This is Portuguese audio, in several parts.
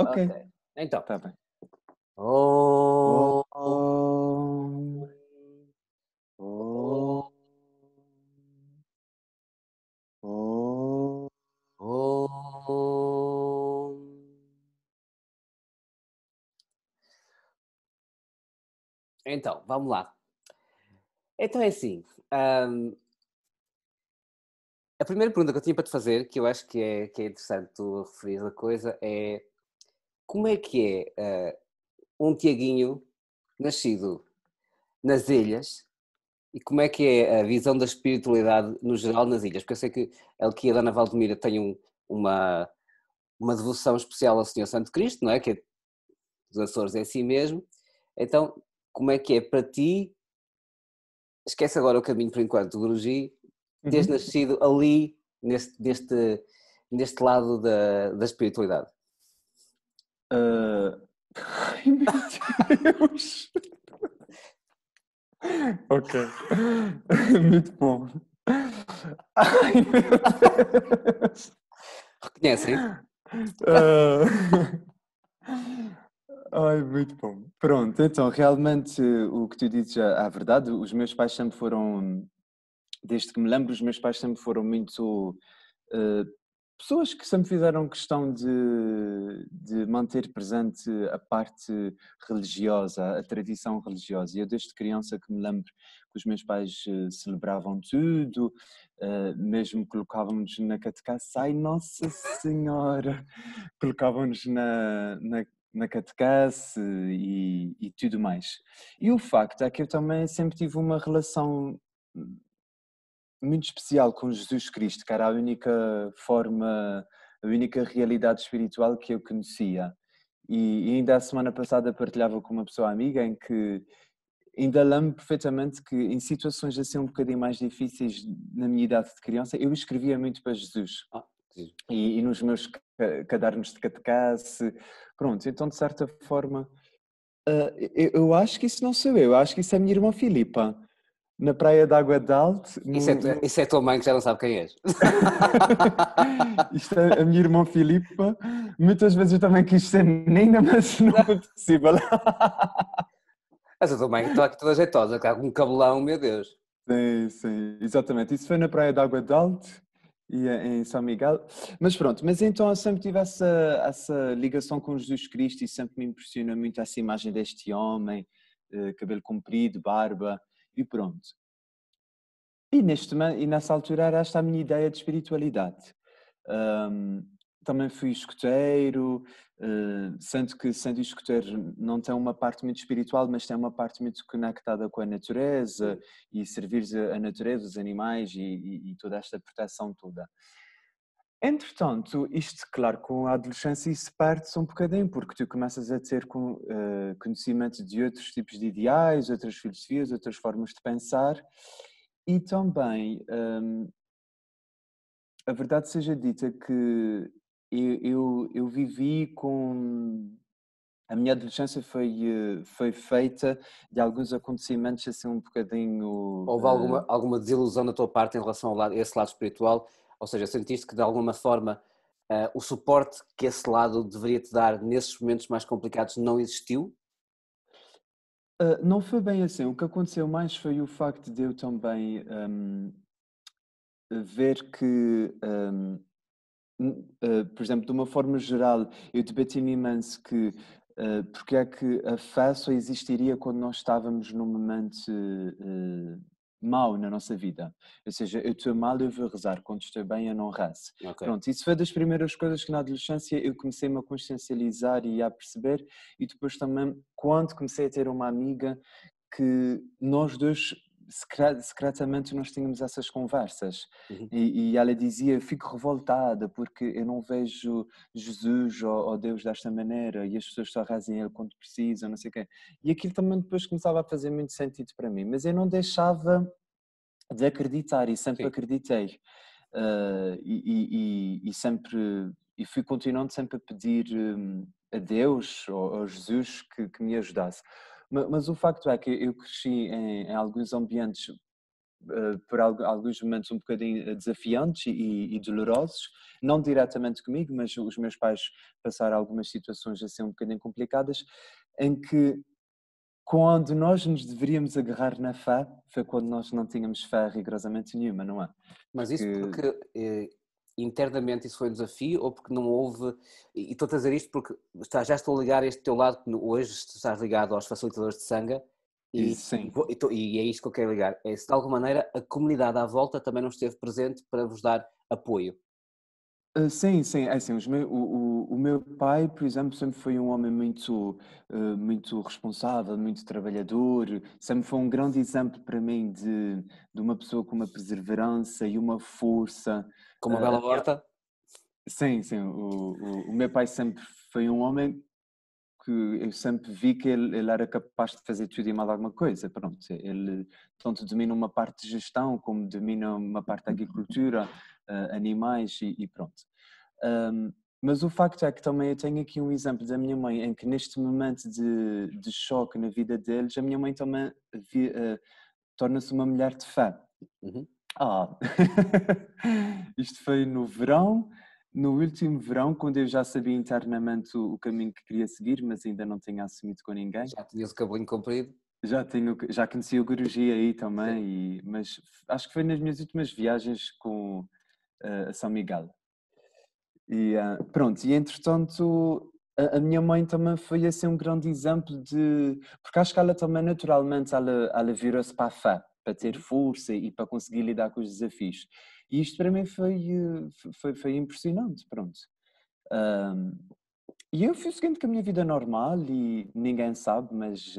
Ok, Ok. Então. está bem. Om, Om, om, om. om. Então, vamos lá. Então é assim, a primeira pergunta que eu tinha para te fazer, que eu acho que é interessante tu referir a coisa, é como é que é um Tiaguinho nascido nas ilhas e como é que é a visão da espiritualidade no geral nas ilhas? Porque eu sei que aqui a Dona Valdemira tem uma, uma devoção especial ao Senhor Santo Cristo, não é? Que é dos Açores é assim mesmo. Então, como é que é para ti? Esquece agora o caminho por enquanto do Guruji, teres Uhum. nascido ali neste lado da espiritualidade. Ah, ai, meu Deus! Ok, muito bom. Ai, meu Deus! Reconhecem? Ah, ai, muito bom. Pronto, então, realmente o que tu dizes é a verdade. Os meus pais sempre foram, desde que me lembro, os meus pais sempre foram muito eh, pessoas que sempre fizeram questão de manter presente a parte religiosa, a tradição religiosa. E eu desde criança que me lembro que os meus pais celebravam tudo, mesmo colocavam-nos na catequese, ai Nossa Senhora, colocavam-nos na catequese e tudo mais. E o facto é que eu também sempre tive uma relação muito especial com Jesus Cristo, que era a única forma, a única realidade espiritual que eu conhecia. E ainda a semana passada partilhava com uma pessoa amiga em que ainda lembro perfeitamente que em situações assim um bocadinho mais difíceis na minha idade de criança, eu escrevia muito para Jesus. Ah, giro. E nos meus cadernos de catequese, pronto, então de certa forma, eu acho que isso não sou eu acho que isso é a minha irmã Filipa, na praia de Água de Alto, Isso é a tua mãe que já não sabe quem és. Isto é a minha irmã Filipa. Muitas vezes eu também quis ser menina, mas não foi possível. Mas a tua mãe está aqui toda jeitosa, cá com um cabelão, meu Deus. Sim, sim, exatamente. Isso foi na Praia de Água de Alto e em São Miguel. Mas pronto, mas então eu sempre tive essa ligação com Jesus Cristo e sempre me impressiona muito essa imagem deste homem, cabelo comprido, barba e pronto. E nessa altura era esta a minha ideia de espiritualidade. Ahm, Também fui escoteiro, sendo que sendo escoteiro não tem uma parte muito espiritual, mas tem uma parte muito conectada com a natureza e servir a natureza, os animais e toda esta proteção toda. Entretanto, isto, claro, com a adolescência isso perde-se um bocadinho, porque tu começas a ter conhecimento de outros tipos de ideais, outras filosofias, outras formas de pensar, e também a verdade seja dita que eu vivi com. A minha adolescência foi feita de alguns acontecimentos assim um bocadinho. Houve alguma desilusão da tua parte em relação a esse lado espiritual? Ou seja, sentiste que de alguma forma o suporte que esse lado deveria te dar nesses momentos mais complicados não existiu? Não foi bem assim. O que aconteceu mais foi o facto de eu também ver que, por exemplo, de uma forma geral, eu debati-me imenso que porque é que a fé só existiria quando nós estávamos num momento mau na nossa vida. Ou seja, eu estou mal, eu vou rezar, quando estou bem, eu não rezo. Ok. Pronto, isso foi das primeiras coisas que na adolescência eu comecei-me a consciencializar e a perceber, e depois também, quando comecei a ter uma amiga que nós dois secretamente nós tínhamos essas conversas Uhum. e ela dizia, eu fico revoltada porque eu não vejo Jesus ou Deus desta maneira e as pessoas só rezam a Ele quando precisam, não sei o quê. E aquilo também depois começava a fazer muito sentido para mim, mas eu não deixava de acreditar e sempre Sim. acreditei. E sempre e fui continuando sempre a pedir a Deus ou a Jesus que me ajudasse. Mas o facto é que eu cresci em alguns ambientes por alguns momentos um bocadinho desafiantes e dolorosos, não diretamente comigo, mas os meus pais passaram algumas situações assim um bocadinho complicadas, em que quando nós nos deveríamos agarrar na fé, foi quando nós não tínhamos fé rigorosamente nenhuma, não é? Mas isso Porque, porque internamente isso foi um desafio ou porque não houve. E estou a dizer isto porque já estou a ligar este teu lado, que hoje estás ligado aos facilitadores de sangue sim. e é isto que eu quero ligar. É se de alguma maneira a comunidade à volta também não esteve presente para vos dar apoio. Sim, sim, é assim, o meu pai, por exemplo, sempre foi um homem muito responsável, muito trabalhador, sempre foi um grande exemplo para mim de uma pessoa com uma perseverança e uma força. Com uma bela A minha- horta. sim, sim, o meu pai sempre foi um homem que eu sempre vi que ele era capaz de fazer tudo e mais alguma coisa. Pronto, ele tanto domina uma parte de gestão, como domina uma parte da agricultura, animais e pronto. Um, mas o facto é que também eu tenho aqui um exemplo da minha mãe, em que neste momento de choque na vida deles, a minha mãe também torna-se uma mulher de fé. Uhum. Ah, isto foi no verão, no último verão, quando eu já sabia internamente o caminho que queria seguir, mas ainda não tinha assumido com ninguém. Já tinhas o cabelinho comprido. Já conheci o Guruji aí Sim. também, mas acho que foi nas minhas últimas viagens com a São Miguel. E pronto, e entretanto a minha mãe também foi assim um grande exemplo porque acho que ela também naturalmente ela virou-se para a fé, para ter Uhum. força e para conseguir lidar com os desafios. E isto para mim foi impressionante, pronto. Ahm, e eu fui seguindo com a minha vida normal e ninguém sabe, mas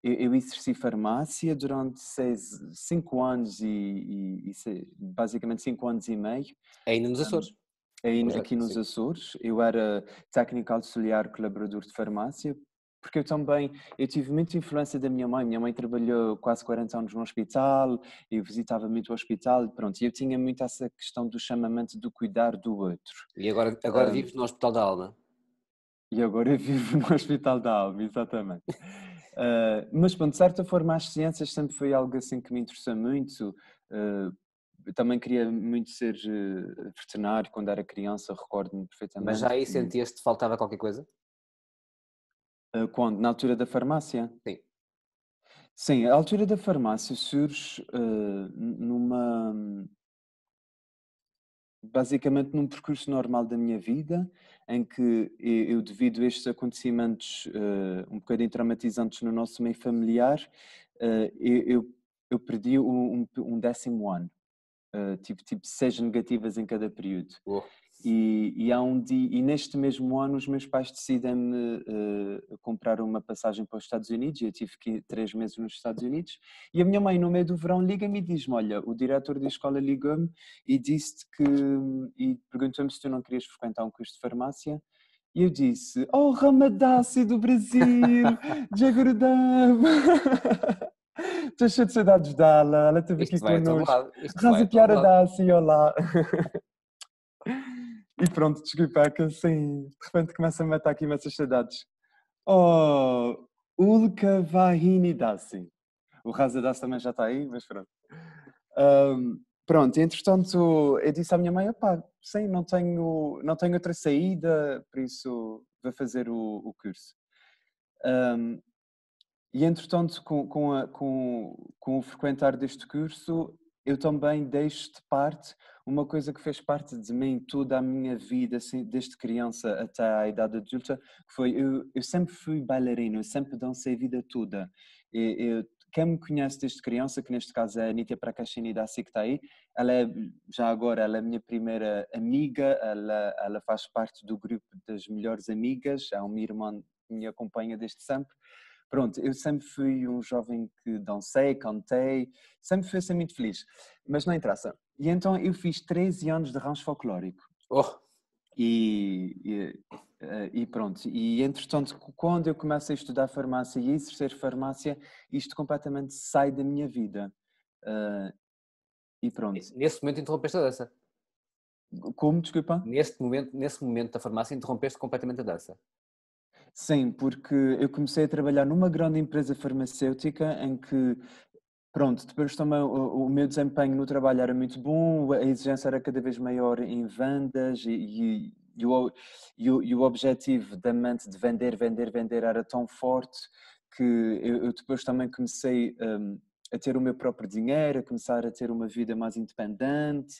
eu exerci farmácia durante 5 anos basicamente 5 anos e meio. Ainda nos Açores. Aqui nos Sim. Açores, eu era técnico auxiliar colaborador de farmácia, porque eu tive muita influência da minha mãe trabalhou quase 40 anos no hospital, eu visitava muito o hospital, pronto, e eu tinha muito essa questão do chamamento do cuidar do outro. E agora Ah, vives no Hospital da Alma. e agora eu vivo no Hospital da Alma, exatamente. Mas, pronto, de certa forma, as ciências sempre foi algo assim que me interessou muito. Ah, eu também queria muito ser veterinário quando era criança, recordo-me Mas já perfeitamente aí que, sentias que te faltava qualquer coisa? quando, na altura da farmácia, Sim. sim, a altura da farmácia surge basicamente num percurso normal da minha vida, em que eu devido a estes acontecimentos um bocadinho traumatizantes no nosso meio familiar, eh, eu, eu, eu perdi um 10º ano. Tipo 6 negativas em cada período. Oh. E há um dia, e neste mesmo ano os meus pais decidem-me comprar uma passagem para os Estados Unidos, e eu tive que ir 3 meses nos Estados Unidos, e a minha mãe no meio do verão liga-me e diz-me, olha, o diretor da escola ligou-me e disse e perguntou-me se tu não querias frequentar um curso de farmácia, e eu disse, oh, Ramadácia do Brasil, Jaguarudama. Estou cheio de saudades dela, ela esteve aqui Isto vai a todo connosco. lado. Isto vai Rasa a todo Piara lado. Dácia, olá. E pronto, desculpa, é que assim, de repente começa a me matar aqui imensas saudades. Oh, Ulka Vahini Dasi. O Rasa Dasi também já está aí, mas pronto. Pronto, entretanto, eu disse à minha mãe, opá, sim, não tenho outra saída, por isso vou fazer o curso. Um, E, entretanto, com o frequentar deste curso, eu também deixo de parte uma coisa que fez parte de mim toda a minha vida, assim, desde criança até à idade adulta, que foi, eu sempre fui bailarino, eu sempre dancei a vida toda. Quem me conhece desde criança, que neste caso é a Nítia Prakashini Dasi que está aí, ela é, já agora, ela é a minha primeira amiga, ela faz parte do grupo das melhores amigas, é uma irmã que me acompanha desde sempre. Pronto, eu sempre fui um jovem que dancei, cantei, sempre fui assim muito feliz, mas não interessa. E então eu fiz 13 anos de rancho folclórico Oh, e, e, e pronto. E entretanto, quando eu começo a estudar farmácia e a exercer farmácia, isto completamente sai da minha vida. Eh, e pronto. nesse momento interrompeste a dança. Como, desculpa? Nesse momento da farmácia interrompeste completamente a dança. Sim, porque eu comecei a trabalhar numa grande empresa farmacêutica em que Pronto, depois também o meu desempenho no trabalho era muito bom, a exigência era cada vez maior em vendas e o objetivo da mente de vender, vender, vender era tão forte que eu depois também comecei a ter o meu próprio dinheiro, a começar a ter uma vida mais independente,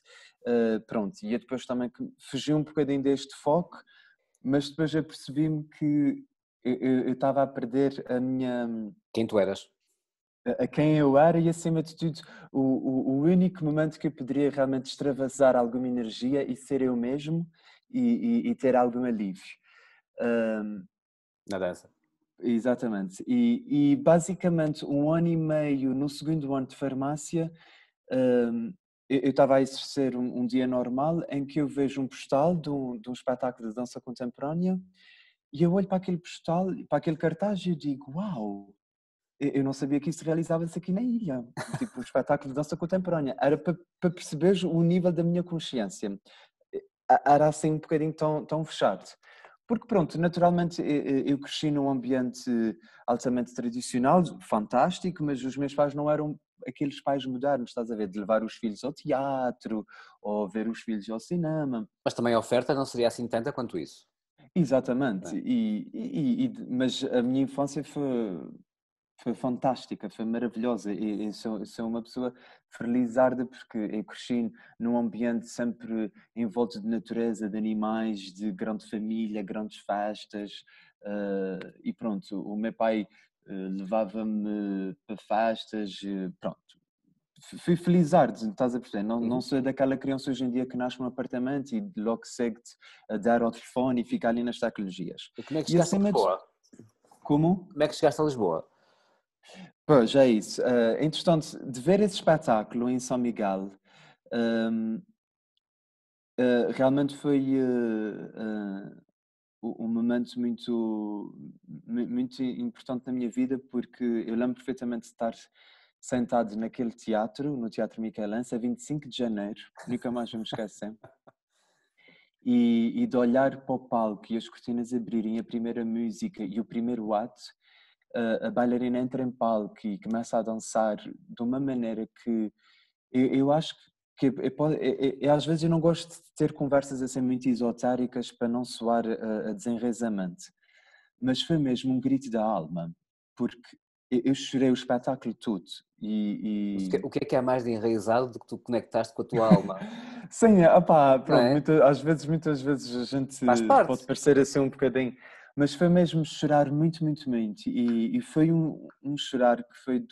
pronto, e eu depois também fugi um bocadinho deste foco, mas depois eu percebi-me que eu estava a perder a minha Quem tu eras? a quem eu era e, acima de tudo, o único momento que eu poderia realmente extravasar alguma energia e ser eu mesmo e ter algum alívio. Ahm, Na dança. Exatamente. E basicamente 1 ano e meio no segundo ano de farmácia, eu estava a exercer um dia normal em que eu vejo um postal de um espetáculo de dança contemporânea e eu olho para aquele postal, para aquele cartaz e eu digo, uau! Eu não sabia que isso realizava-se aqui na ilha, tipo um espetáculo de dança contemporânea. Era para perceberes o nível da minha consciência. Era assim um bocadinho tão fechado. Porque pronto, naturalmente eu cresci num ambiente altamente tradicional, fantástico, mas os meus pais não eram aqueles pais modernos, estás a ver, de levar os filhos ao teatro ou ver os filhos ao cinema. Mas também a oferta não seria assim tanta quanto isso, não Exatamente, é? mas a minha infância foi fantástica, foi maravilhosa e eu sou uma pessoa felizarda porque eu cresci num ambiente sempre envolto de natureza, de animais, de grande família, grandes festas, e pronto, o meu pai levava-me para festas, pronto. Fui felizardo, estás a perceber? Não Uhum. sou daquela criança hoje em dia que nasce num apartamento e logo segue-te a dar ao telefone e fica ali nas tecnologias. E como é que E chegaste a acima de... Lisboa? Como? Como é que chegaste a Lisboa? Pois, é isso. Entretanto, de ver esse espetáculo em São Miguel, hum, realmente foi um momento muito importante na minha vida, porque eu lembro perfeitamente de estar sentado naquele teatro, no Teatro Michelense, a 25 de janeiro, nunca mais vou me esquecer, e de olhar para o palco e as cortinas abrirem, a primeira música e o primeiro ato, a bailarina entra em palco e começa a dançar de uma maneira que eu acho que às vezes eu não gosto de ter conversas assim muito esotéricas para não soar a desenraizamento, mas foi mesmo um grito da alma, porque eu chorei o espetáculo todo Mas e... o que é mais de enraizado do que tu conectaste com a tua alma? Sim, opá, Não pronto, é? muitas vezes a gente Faz pode parte. parecer assim um bocadinho, mas foi mesmo chorar muito, muito, muito. E foi um chorar que foi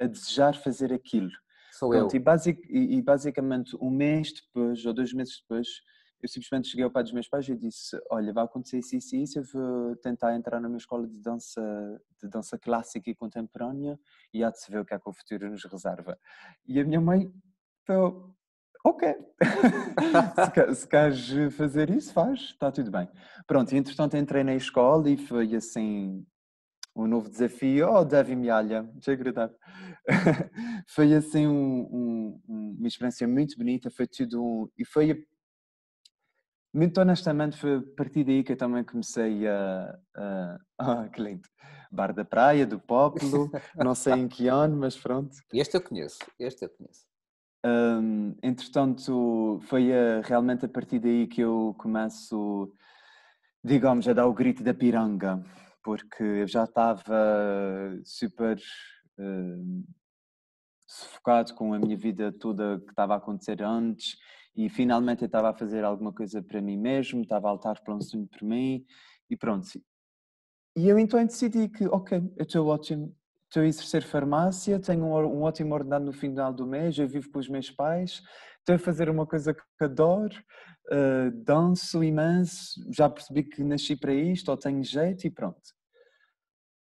a desejar fazer aquilo. Sou Pronto, eu. e basicamente 1 mês depois, ou 2 meses depois, eu simplesmente cheguei ao pai dos meus pais e disse: Olha, vai acontecer isso, isso e isso, eu vou tentar entrar na minha escola de dança clássica e contemporânea e há de se ver o que é que o futuro nos reserva. E a minha mãe falou: Ok, se queres fazer isso, faz, está tudo bem. Pronto, e entretanto entrei na escola e foi assim um novo desafio. Oh, Davi Mialha, muito agradável. Foi assim uma experiência muito bonita, foi tudo e foi, muito honestamente, foi a partir daí que eu também comecei que lindo, Bar da Praia, do Pópulo, não sei em que ano, mas pronto. Este eu conheço. Este eu conheço. Entretanto, foi realmente a partir daí que eu começo, digamos, a dar o grito da piranga, porque eu já estava super uh, sufocado com a minha vida toda que estava a acontecer antes e finalmente eu estava a fazer alguma coisa para mim mesmo, estava a lutar por um sonho por mim e pronto. E eu então decidi que, ok, eu estou ótimo, estou a exercer farmácia, tenho um ótimo ordenado no final do mês, eu vivo com os meus pais, estou a fazer uma coisa que adoro, danço imenso, já percebi que nasci para isto, ou tenho jeito e pronto.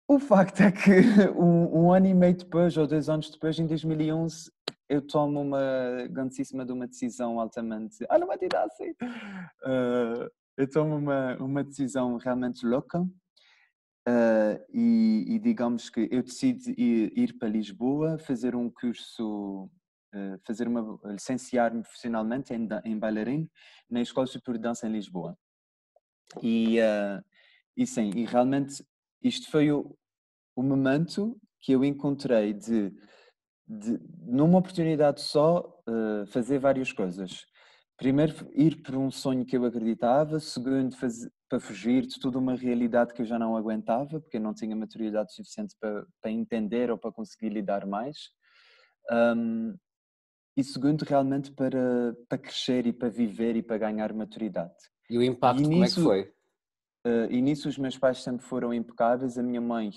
O facto é que um ano e meio depois, ou 2 anos depois, em 2011, eu tomo uma grandíssima de uma decisão altamente... não vai tirar assim! Eu tomo uma decisão realmente louca, e digamos que eu decido ir para Lisboa, fazer um curso, licenciar-me profissionalmente em bailarino na Escola Superior de Dança em Lisboa. E sim, e realmente isto foi o momento que eu encontrei de numa oportunidade só, fazer várias coisas. Primeiro, ir por um sonho que eu acreditava. Segundo, para fugir de toda uma realidade que eu já não aguentava, porque eu não tinha maturidade suficiente para entender ou para conseguir lidar mais. E segundo, realmente para crescer e para viver e para ganhar maturidade. E o E impacto, como é que nisso, foi? e nisso os meus pais sempre foram impecáveis. A minha mãe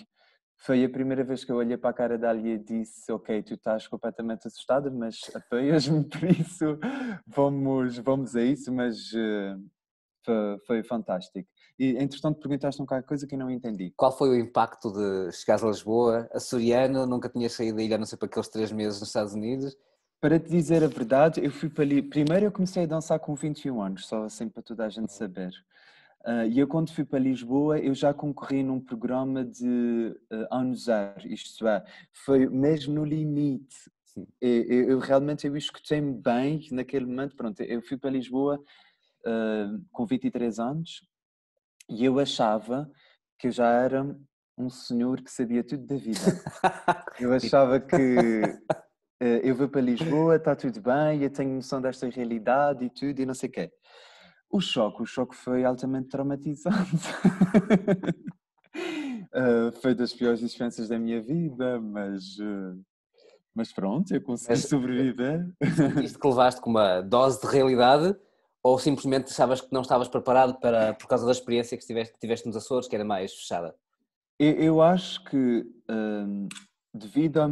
foi a primeira vez que eu olhei para a cara dela e disse: Ok, tu estás completamente assustada, mas apoias-me, por isso vamos a isso. Mas foi fantástico. E entretanto perguntaste-me qualquer coisa que eu não entendi. Qual foi o impacto de chegares a Lisboa, açoriano, nunca tinhas saído da ilha, a não ser para aqueles 3 meses nos Estados Unidos? Para te dizer a verdade, eu fui para ali. Primeiro eu comecei a dançar com 21 anos, só assim para toda a gente saber. E eu, quando fui para Lisboa, eu já concorri num programa de ano zero, isto é, foi mesmo no limite. Sim. Eu realmente eu escutei-me bem naquele momento. Pronto, eu fui para Lisboa com 23 anos e eu achava que eu já era um senhor que sabia tudo da vida. Eu achava que eu vou para Lisboa, está tudo bem, eu tenho noção desta realidade e tudo, e não sei o quê. O choque foi altamente traumatizante. Foi das piores experiências da minha vida, mas pronto, eu consegui Mas sobreviver. sentiste que levaste com uma dose de realidade ou simplesmente achavas que não estavas preparado por causa da experiência que tiveste nos Açores, que era mais fechada? Eu acho que, devido ao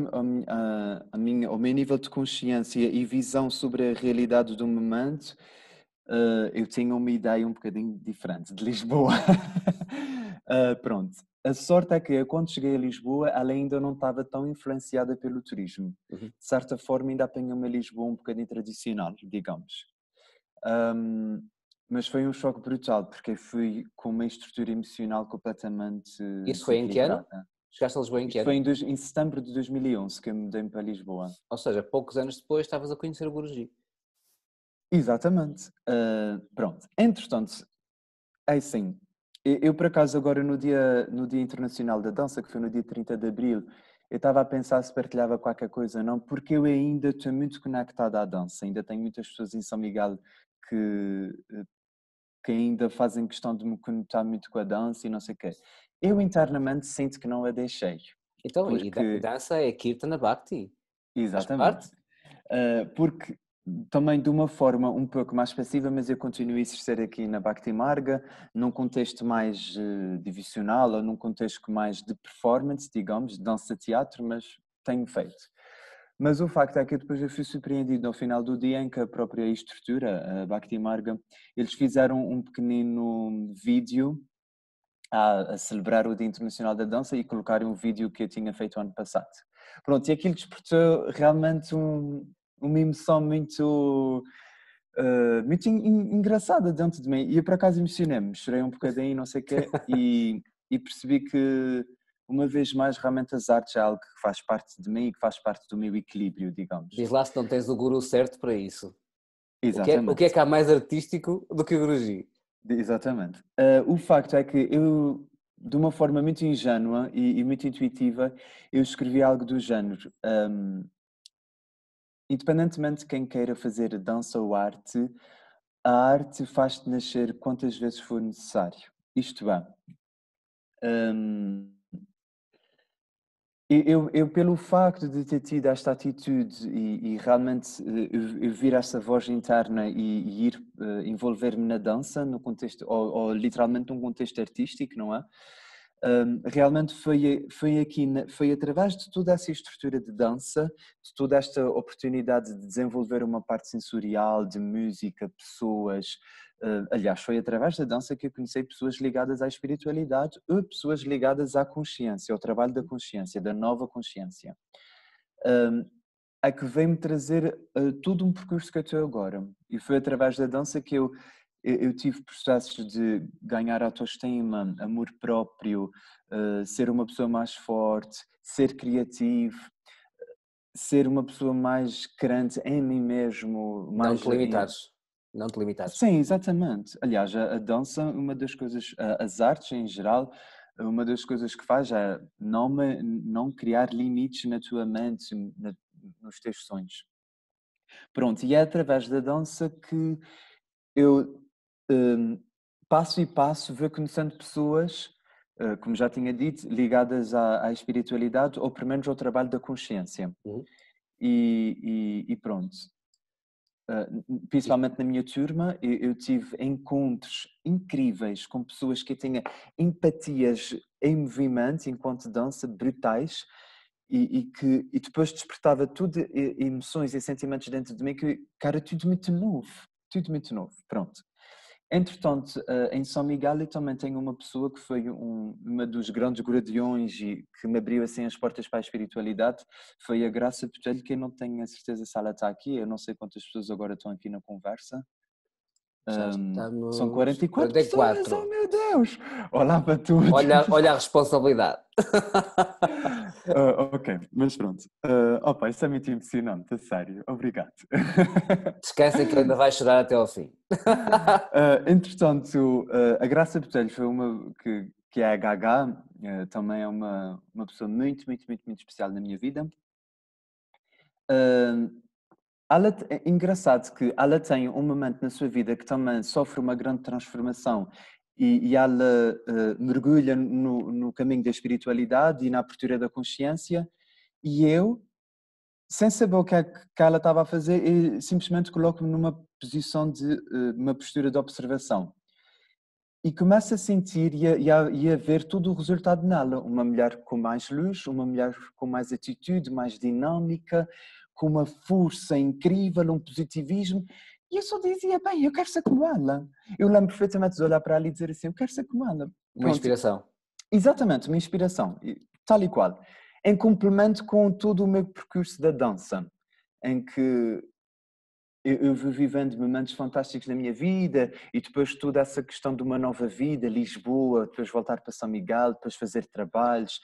meu nível de consciência e visão sobre a realidade do momento, eu tinha uma ideia um bocadinho diferente de Lisboa. Pronto. A sorte é que eu, quando cheguei a Lisboa, ela ainda não estava tão influenciada pelo turismo. Uhum. De certa forma, ainda apanhou uma Lisboa um bocadinho tradicional, digamos. Um, mas foi um choque brutal, porque eu fui com uma estrutura emocional completamente Isso foi em que ano? desequilibrada. Chegaste a Lisboa em que Isto foi ano? em setembro de 2011 que eu mudei para Lisboa. Ou seja, poucos anos depois estavas a conhecer o Guruji. Exatamente. Pronto. Entretanto, é assim, eu por acaso agora no dia Internacional da Dança, que foi no dia 30 de Abril, eu estava a pensar se partilhava qualquer coisa ou não, porque eu ainda estou muito conectado à dança, ainda tenho muitas pessoas em São Miguel que, que ainda fazem questão de me conectar muito com a dança e não sei o quê. Eu internamente sinto que não a deixei, Então, e porque, dança é Kirtana Bhakti. Faz exatamente, parte. porque também de uma forma um pouco mais passiva, mas eu continuo a exercer aqui na Bhakti Marga, num contexto mais divisional ou num contexto mais de performance, digamos, de dança-teatro, mas tenho feito. Mas o facto é que depois eu fui surpreendido no final do dia em que a própria estrutura, a Bhakti Marga, eles fizeram um pequenino vídeo a celebrar o Dia Internacional da Dança e colocarem um vídeo que eu tinha feito ano passado. Pronto, e aquilo despertou realmente uma emoção muito engraçada dentro de mim. E eu por acaso emocionei-me, chorei um bocadinho, não sei o quê, e percebi que uma vez mais realmente as artes é algo que faz parte de mim e que faz parte do meu equilíbrio, digamos. Diz lá se não tens o guru certo para isso. O que é Exatamente. que há mais artístico do que o Guruji? Exatamente. O facto é que eu, de uma forma muito ingênua e muito intuitiva, eu escrevi algo do género. Independentemente de quem queira fazer dança ou arte, a arte faz-te nascer quantas vezes for necessário. Isto é, hum, eu, pelo facto de ter tido esta atitude e realmente eu vir essa voz interna e ir envolver-me na dança, no contexto, ou literalmente num contexto artístico, não é? Realmente foi aqui, foi através de toda essa estrutura de dança, de toda esta oportunidade de desenvolver uma parte sensorial, de música, pessoas. Aliás, foi através da dança que eu conheci pessoas ligadas à espiritualidade ou pessoas ligadas à consciência, ao trabalho da consciência, da nova consciência. A que veio-me trazer todo um percurso que eu estou agora. E foi através da dança que eu tive processos de ganhar autoestima, amor próprio, ser uma pessoa mais forte, ser criativo, ser uma pessoa mais crente em mim mesmo, Não mais... te limitares. Não te limitares. Sim, exatamente. Aliás, a dança, uma das coisas, as artes em geral, uma das coisas que faz é não criar limites na tua mente, nos teus sonhos. Pronto, e é através da dança que eu passo e passo vou conhecendo pessoas, como já tinha dito, ligadas à espiritualidade ou pelo menos ao trabalho da consciência. Uhum. E pronto. Principalmente na minha turma, eu tive encontros incríveis com pessoas que têm empatias em movimento, enquanto dança, brutais, e depois despertava tudo, emoções e sentimentos dentro de mim que era tudo muito novo, pronto. Entretanto, em São Miguel eu também tenho uma pessoa que foi uma dos grandes guardiões e que me abriu assim as portas para a espiritualidade, foi a Graça Botelho, que eu não tenho a certeza se ela está aqui, eu não sei quantas pessoas agora estão aqui na conversa. Já São estamos 44 pessoas, oh 44. meu Deus! Olá para todos! Olha a responsabilidade. Ok, mas pronto. Opa, isso é muito emocionante, a sério, obrigado. Esquecem que ainda vai chorar até ao fim. Entretanto, a Graça Botelho foi uma que é a Gaga, também é uma pessoa muito, muito, muito, muito especial na minha vida. É engraçado que ela tem um momento na sua vida que também sofre uma grande transformação e ela mergulha no caminho da espiritualidade e na abertura da consciência, e eu, sem saber o que é que ela estava a fazer, eu simplesmente coloco-me numa posição uma postura de observação. E começo a sentir e a ver todo o resultado nela. Uma mulher com mais luz, uma mulher com mais atitude, mais dinâmica, com uma força incrível, um positivismo. E eu só dizia, bem, eu quero ser como ela. Eu lembro perfeitamente de olhar para ela e dizer assim, eu quero ser como ela. Uma Pronto, inspiração. exatamente, uma inspiração, tal e qual. Em complemento com todo o meu percurso da dança, em que eu vou vivendo momentos fantásticos na minha vida e depois toda essa questão de uma nova vida, Lisboa, depois voltar para São Miguel, depois fazer trabalhos,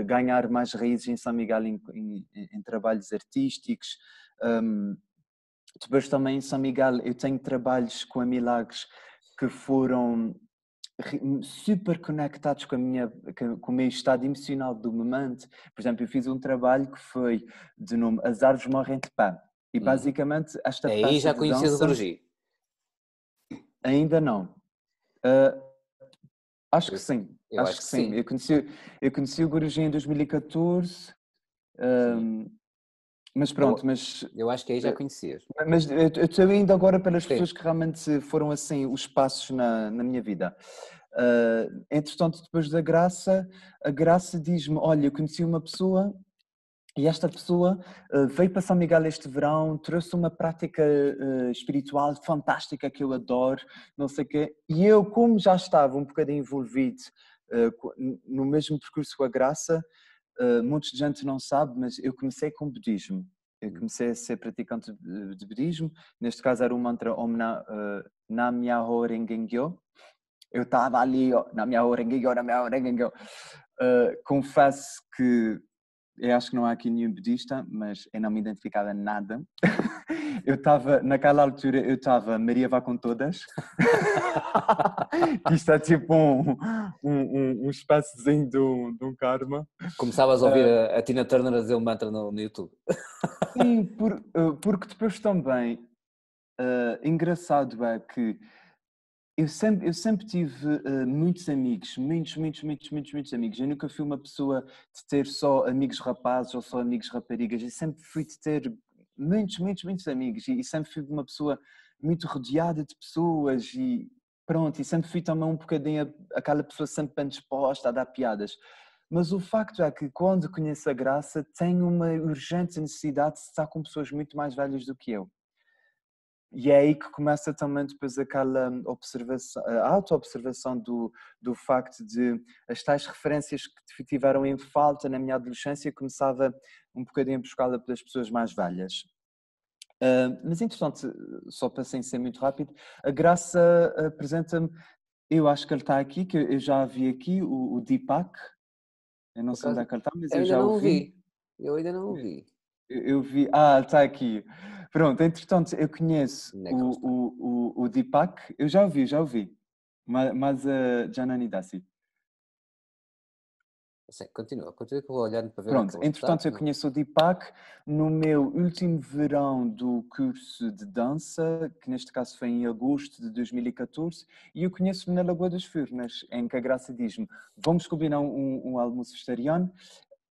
ganhar mais raízes em São Miguel em trabalhos artísticos. Depois também em São Miguel eu tenho trabalhos com a Milagres que foram super conectados com o meu estado emocional do momento. Por exemplo, eu fiz um trabalho que foi de nome As Árvores Morrem de Pé. E basicamente esta Aí peça já de conhecias o dança Guruji. ainda não. Uh, acho que Eu, sim, eu acho acho que que sim. sim. Eu conheci o Guruji em 2014, Sim. mas pronto, Eu, mas, eu acho que aí já conhecias. mas eu estou indo agora pelas Sim. pessoas que realmente foram assim os passos na minha vida. Entretanto, depois da Graça, a Graça diz-me, olha, eu conheci uma pessoa e esta pessoa veio para São Miguel este verão, trouxe uma prática espiritual fantástica que eu adoro, não sei o quê. E eu, como já estava um bocadinho envolvido no mesmo percurso com a Graça, muita gente não sabe, mas eu comecei com o budismo. Eu comecei a ser praticante de budismo. Neste caso era o mantra Om Namyaho Renge Kyo. Eu estava ali, ó, Namyaho Renge Kyo, Namyaho Renge Kyo. Confesso que eu acho que não há aqui nenhum budista, mas eu não me identificava nada. Eu estava, naquela altura, eu estava Maria vá com todas. Que isto é tipo um espaçozinho de um karma. Começavas a ouvir a Tina Turner a dizer um mantra no YouTube. Sim, porque depois também, engraçado é que eu sempre tive muitos amigos, muitos amigos. Eu nunca fui uma pessoa de ter só amigos rapazes ou só amigos raparigas. Eu sempre fui de ter muitos amigos e sempre fui uma pessoa muito rodeada de pessoas e pronto, e sempre fui também um bocadinho aquela pessoa sempre bem disposta a dar piadas. Mas o facto é que quando conheço a Graça tenho uma urgente necessidade de estar com pessoas muito mais velhas do que eu. E é aí que começa também depois aquela observação, a auto-observação do facto de as tais referências que tiveram em falta na minha adolescência começava um bocadinho a buscá-la pelas pessoas mais velhas. Mas entretanto, só para sem ser muito rápido, a Graça apresenta-me, eu acho que ele está aqui, que eu já vi aqui, o Deepak, eu não Por sei onde é acaso, que ele está, mas eu eu ainda já o não o vi. vi. Eu ainda não o vi. Eu vi, ele está aqui. Pronto, entretanto, eu conheço Onde é que ele está? o Deepak, eu já o vi, mas a Janani Dasi. Sim, continua que eu vou olhando para ver Pronto, aquele entretanto eu espetáculo. conheço o Deepak no meu último verão do curso de dança, que neste caso foi em agosto de 2014, e eu conheço-o na Lagoa das Furnas, em que a Graça diz-me, vamos combinar um almoço vegetariano,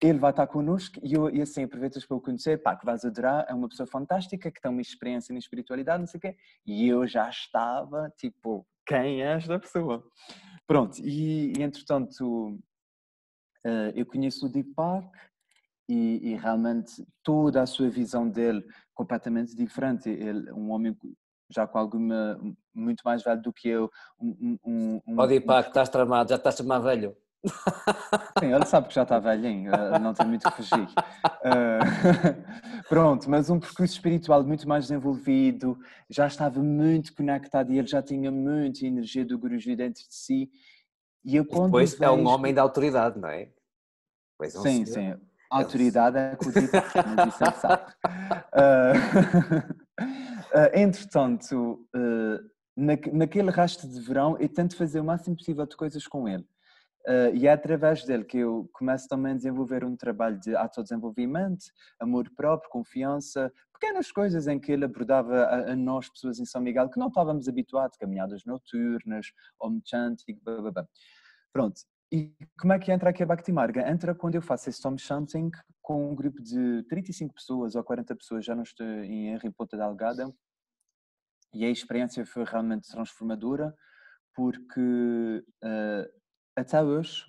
ele vai estar connosco e assim aproveitas para o conhecer, pá, que vais adorar, é uma pessoa fantástica, que tem uma experiência na espiritualidade, não sei o quê, e eu já estava, tipo, quem é esta pessoa? Pronto, e entretanto eu conheço o Deepak, e realmente toda a sua visão dele completamente diferente. Ele, um homem já com alguma, muito mais velho do que eu, Ó um Deepak, percurso. estás tramado, já estás a chamar velho. Sim, ele sabe que já está velhinho, não tem muito que fugir. Eh, Pronto, mas um percurso espiritual muito mais desenvolvido, já estava muito conectado e ele já tinha muita energia do Guruji dentro de si. E eu E quando o depois é um homem vejo, de autoridade, não é? Pois é um sim, senhor. sim. A É um senhor. autoridade é com o Deepak, mas isso ele sabe. Ah, entretanto, naquele rastro de verão, eu tento fazer o máximo possível de coisas com ele. E é através dele que eu começo também a desenvolver um trabalho de autodesenvolvimento, amor próprio, confiança, pequenas coisas em que ele abordava a nós, pessoas em São Miguel, que não estávamos habituados, caminhadas noturnas, home chanting, blá, blá, blá. Pronto. E como é que entra aqui a Bhakti Marga? Entra quando eu faço esse home chanting com um grupo de 35 pessoas ou 40 pessoas, já não estou em erro, em Ponta Delgada, e a experiência foi realmente transformadora, porque até hoje,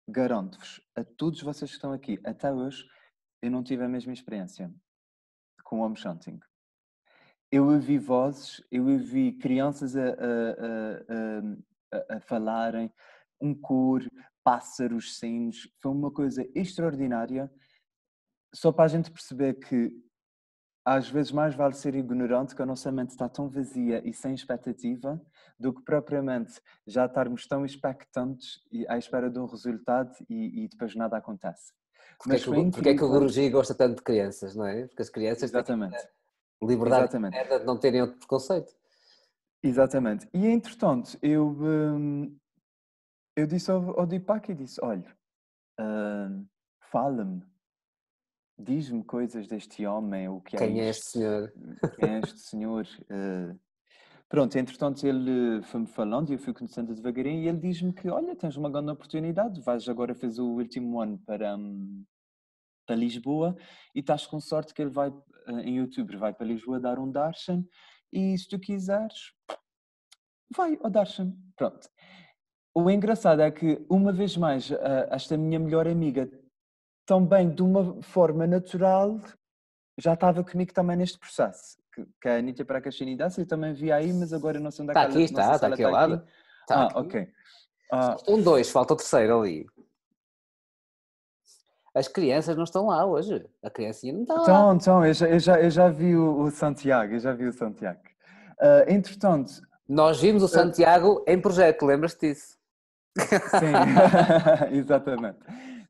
garanto-vos, a todos vocês que estão aqui, até hoje, eu não tive a mesma experiência com o home chanting. Eu ouvi vozes, eu ouvi crianças a falarem, um coro, pássaros, sinos, foi uma coisa extraordinária, só para a gente perceber que às vezes mais vale ser ignorante, que a nossa mente está tão vazia e sem expectativa, do que propriamente já estarmos tão expectantes e à espera de um resultado e depois nada acontece. Mas foi Porque é que o incrível. Guruji gosta tanto de crianças, não é? Porque as crianças têm Exatamente, liberdade exatamente, interna de não terem outro preconceito. exatamente. E entretanto, eu disse ao Deepak e disse, olha, hum, fala-me, diz-me coisas deste homem, o que é Quem é este isto, senhor? quem é este senhor. Pronto, entretanto ele foi-me falando e eu fui conhecendo devagarinho e ele diz-me que, olha, tens uma grande oportunidade, vais agora fazer o último ano para Lisboa e estás com sorte que ele vai, em outubro, vai para Lisboa dar um darshan e se tu quiseres, vai ao darshan. Pronto. O engraçado é que, uma vez mais, esta minha melhor amiga, também de uma forma natural, já estava comigo também neste processo, que é a Nitya Prakashini Das, eu também vi aí, mas agora não sei onde é que ela, não sei se Está ela aqui ao está aqui. lado. Está aqui. Ok. Ah, Faltam dois, falta o terceiro ali. As crianças não estão lá hoje. A criancinha não está lá. então, eu já vi o Santiago, eu já vi o Santiago. Entretanto, Nós vimos o ah, Santiago em projeto, lembras-te disso? sim, exatamente.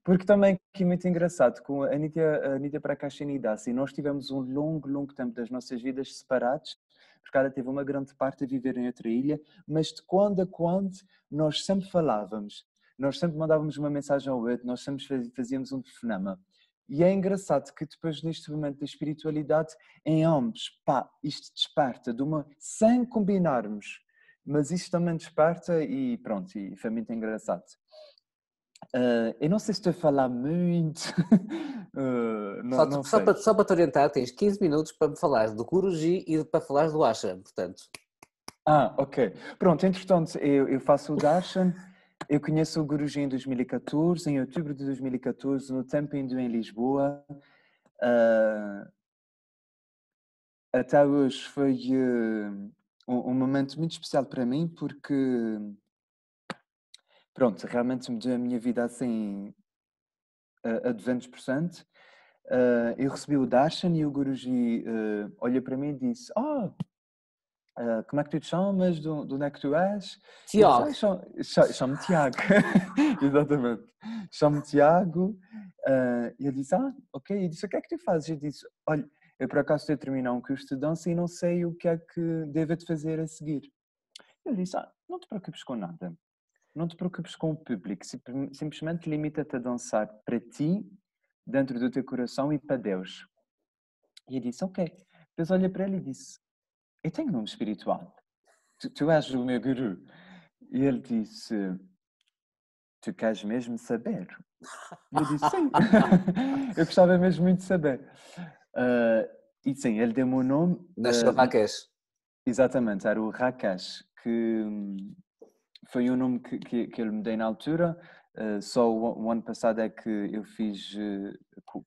Porque também que é muito engraçado, com a Nitya Prakashini Das, e nós tivemos um longo, longo tempo das nossas vidas separados, porque ela teve uma grande parte a viver em outra ilha, mas de quando a quando nós sempre falávamos, nós sempre mandávamos uma mensagem ao outro, nós sempre fazíamos um telefonema. E é engraçado que depois, neste momento da espiritualidade, em ambos, pá, isto desperta de uma, sem combinarmos, mas isto também desperta e pronto, e foi muito engraçado. Eu não sei se estou a falar muito, não sei. Só para te orientar, tens 15 minutos para me falares do Guruji e para falares do Ashram, portanto. Ok. Pronto, entretanto, eu faço o Darshan, eu conheço o Guruji em 2014, em outubro de 2014, no Tempo Hindu em Lisboa. Uh, Até hoje foi um momento muito especial para mim, porque, pronto, realmente mudou a minha vida assim a 200%. Eu recebi o Darshan e o Guruji olha para mim e disse: como é que tu te chamas? De onde é que tu és? Eu disse: Tiago, chamo-me Tiago. Exatamente. Chamo-me Tiago. E ele disse: ok. Eu disse: o que é que tu fazes? Eu disse: olha, eu por acaso estou a terminar um curso de dança e não sei o que é que devo de fazer a seguir. Ele disse: não te preocupes com nada. não te preocupes com o público, simplesmente limita-te a dançar para ti, dentro do teu coração e para Deus. E eu disse, ok. Depois olhei para ele e disse, eu tenho um nome espiritual, tu és o meu guru. E ele disse, tu queres mesmo saber? E eu disse, sim, eu gostava mesmo muito de saber. E sim, ele deu-me o nome, Nasceu Rakesh. exatamente, era o Rakesh, que foi um nome que ele me deu na altura. Só o ano passado é que eu fiz com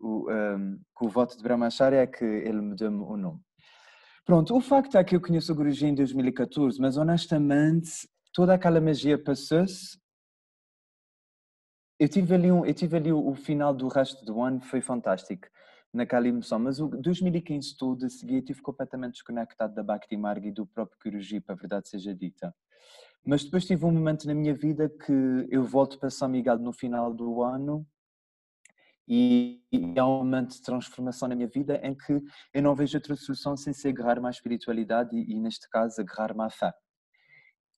com o voto de Brahmacharya é que ele me deu o nome. Pronto, o facto é que eu conheço o Guruji em 2014, mas honestamente toda aquela magia passou-se. Eu tive ali o final do resto do ano, foi fantástico, naquela emoção, mas o 2015 todo a seguir eu estive completamente desconectado da Bhakti Marga e do próprio Guruji, para a verdade seja dita. Mas depois tive um momento na minha vida que eu volto para São Miguel no final do ano e é um momento de transformação na minha vida em que eu não vejo outra solução sem se agarrar-me à espiritualidade e neste caso, agarrar-me à fé.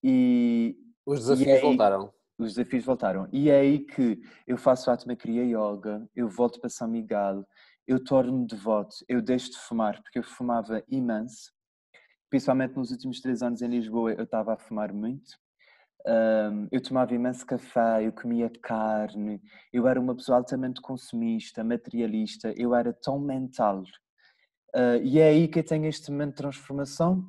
E, Os e desafios é aí, voltaram. os desafios voltaram. E é aí que eu faço Atma Kriya Yoga, eu volto para São Miguel, eu torno-me devoto, eu deixo de fumar, porque eu fumava imenso, principalmente nos últimos 3 anos em Lisboa eu estava a fumar muito. Eu tomava imenso café, eu comia carne, eu era uma pessoa altamente consumista, materialista, eu era tão mental. E é aí que eu tenho este momento de transformação.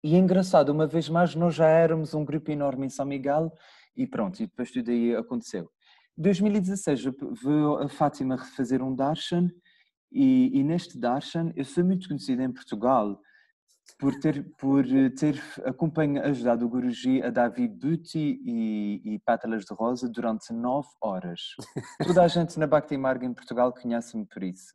E é engraçado, uma vez mais, nós já éramos um grupo enorme em São Miguel e pronto, e depois tudo aí aconteceu. Em 2016 veio a Fátima refazer um darshan e neste darshan eu sou muito conhecido em Portugal por ter ajudado o Guruji a dar Vibhuti e pétalas de rosa durante 9 horas. Toda a gente na Bhakti Marga em Portugal conhece-me por isso.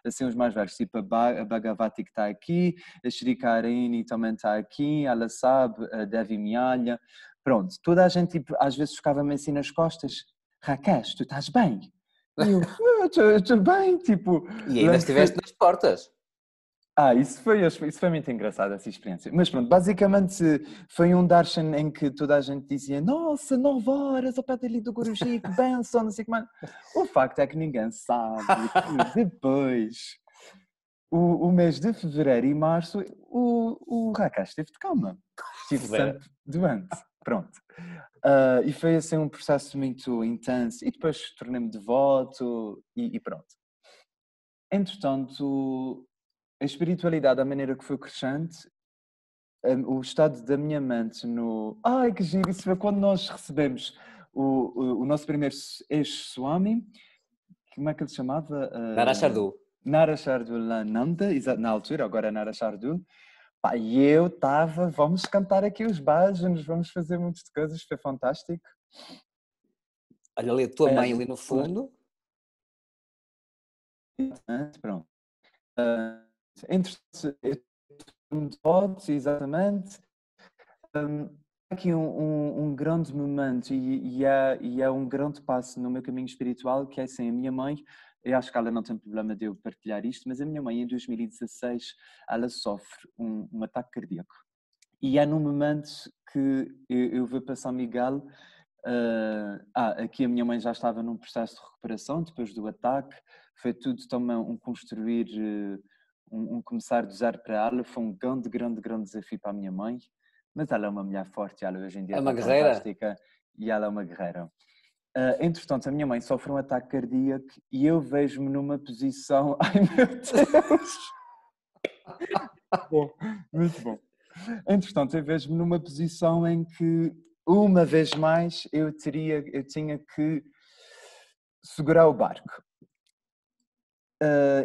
Assim, os mais velhos, tipo a Bhagavati que está aqui, a Shri Karini também está aqui, ela sabe, a Devi Mialha. Pronto, toda a gente tipo, às vezes ficava-me assim nas costas. Rakesh, tu estás bem? E eu, estou bem, tipo, E ainda lembro que foi. estiveste nas portas. Isso foi muito engraçado, essa experiência. Mas pronto, basicamente foi um darshan em que toda a gente dizia nossa, 9 horas ao pé dali do Guruji, que benção, não sei o que mais. O facto é que ninguém sabe que depois, o mês de fevereiro e março, o Rakesh esteve de cama. Estive Zé. sempre doente. Pronto. E foi assim um processo muito intenso. E depois tornei-me devoto e pronto. Entretanto, a espiritualidade, a maneira que foi crescente, o estado da minha mente no... Ai, que giro! Isso foi quando nós recebemos o nosso primeiro ex-swami, como é que ele se chamava? Nara Shardu. Nara Chardulananda, na altura, agora é Nara Chardul. Pá, e eu estava, vamos cantar aqui os bhajans, vamos fazer muitas coisas, foi fantástico. Olha ali a tua É, mãe ali no fundo. pronto. Entre votos, exatamente. Aqui um grande momento e é um grande passo no meu caminho espiritual, que é assim, a minha mãe, eu acho que ela não tem problema de eu partilhar isto, mas a minha mãe em 2016 ela sofre um ataque cardíaco. E é num momento que eu vou para São Miguel. Aqui a minha mãe já estava num processo de recuperação depois do ataque, foi tudo também um construir, um começar do zero para ela, foi um grande, grande, grande desafio para a minha mãe, mas ela é uma mulher forte, ela hoje em dia É uma está guerreira. fantástica e ela é uma guerreira. Entretanto, a minha mãe sofre um ataque cardíaco e eu vejo-me numa posição, ai meu Deus! Bom, muito bom. Entretanto, eu vejo-me numa posição em que, uma vez mais, eu tinha que segurar o barco.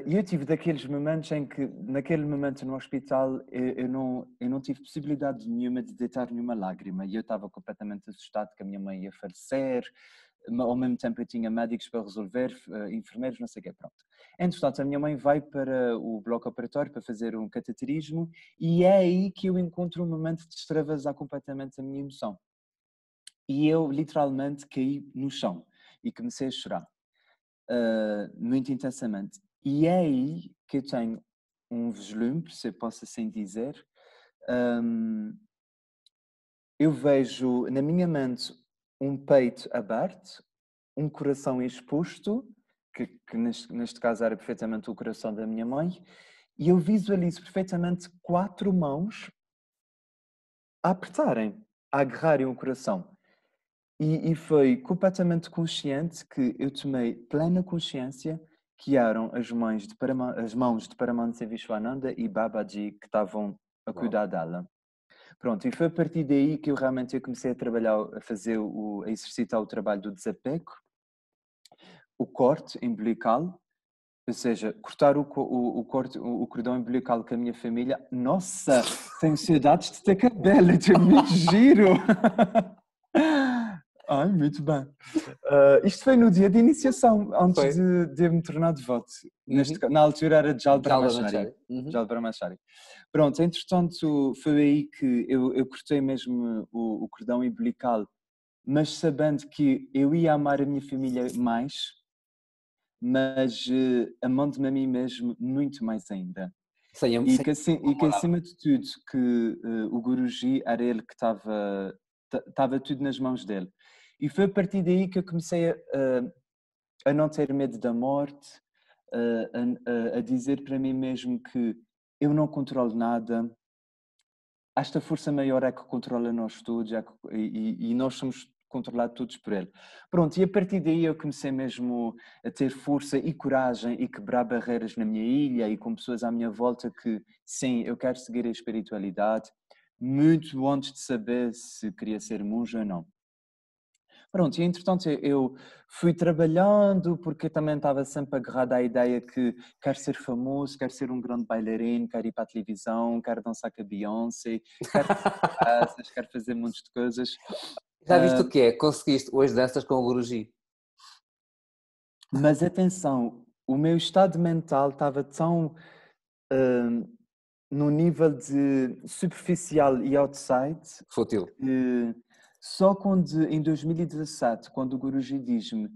E eu tive daqueles momentos em que, naquele momento no hospital, eu não tive possibilidade nenhuma de deitar nenhuma lágrima e eu estava completamente assustado que a minha mãe ia falecer. Ao mesmo tempo eu tinha médicos para resolver, enfermeiros, não sei o quê, pronto. Entretanto, a minha mãe vai para o bloco operatório para fazer um cateterismo e é aí que eu encontro um momento de extravasar completamente a minha emoção. E eu literalmente caí no chão e comecei a chorar, muito intensamente. E é aí que eu tenho um vislumbre, se eu posso assim dizer, hum, eu vejo na minha mente um peito aberto, um coração exposto, que neste caso era perfeitamente o coração da minha mãe, e eu visualizo perfeitamente 4 mãos a apertarem, a agarrarem o coração. E foi completamente consciente que eu tomei plena consciência que eram as mãos de Paramahansa Vishwananda e Babaji que estavam a Uau. cuidar dela. Pronto, e foi a partir daí que eu comecei a trabalhar, a fazer a exercitar o trabalho do desapego, o corte umbilical, ou seja, cortar o cordão umbilical com a minha família. Nossa, tenho saudades de ter cabelo, é muito giro! Ai, muito bem. Isto foi no dia de iniciação, antes Foi. de eu me tornar devoto. Uhum. Na altura era Jal Já Brahmachari. Machari. Uhum. Jal Brahmachari. Pronto, entretanto, foi aí que eu cortei mesmo o cordão umbilical, mas sabendo que eu ia amar a minha família mais, mas amando-me a mim mesmo muito mais ainda. Sem E que acima de tudo, que o Guruji era ele que estava tudo nas mãos dele. E foi a partir daí que eu comecei a não ter medo da morte, a dizer para mim mesmo que eu não controlo nada, esta força maior é que controla nós todos e nós somos controlados todos por ele. Pronto, e a partir daí eu comecei mesmo a ter força e coragem e quebrar barreiras na minha ilha e com pessoas à minha volta que, sim, eu quero seguir a espiritualidade, muito antes de saber se queria ser monge ou não. Pronto, e entretanto eu fui trabalhando porque eu também estava sempre agarrado à ideia que quero ser famoso, quero ser um grande bailarino, quero ir para a televisão, quero dançar com a Beyoncé, quero casas, quero fazer montes de coisas. Já viste o que é? Conseguiste hoje danças com o Guruji. Mas atenção, o meu estado mental estava tão no nível de superficial e outside Fútil. que só quando, em 2017, quando o Guruji diz-me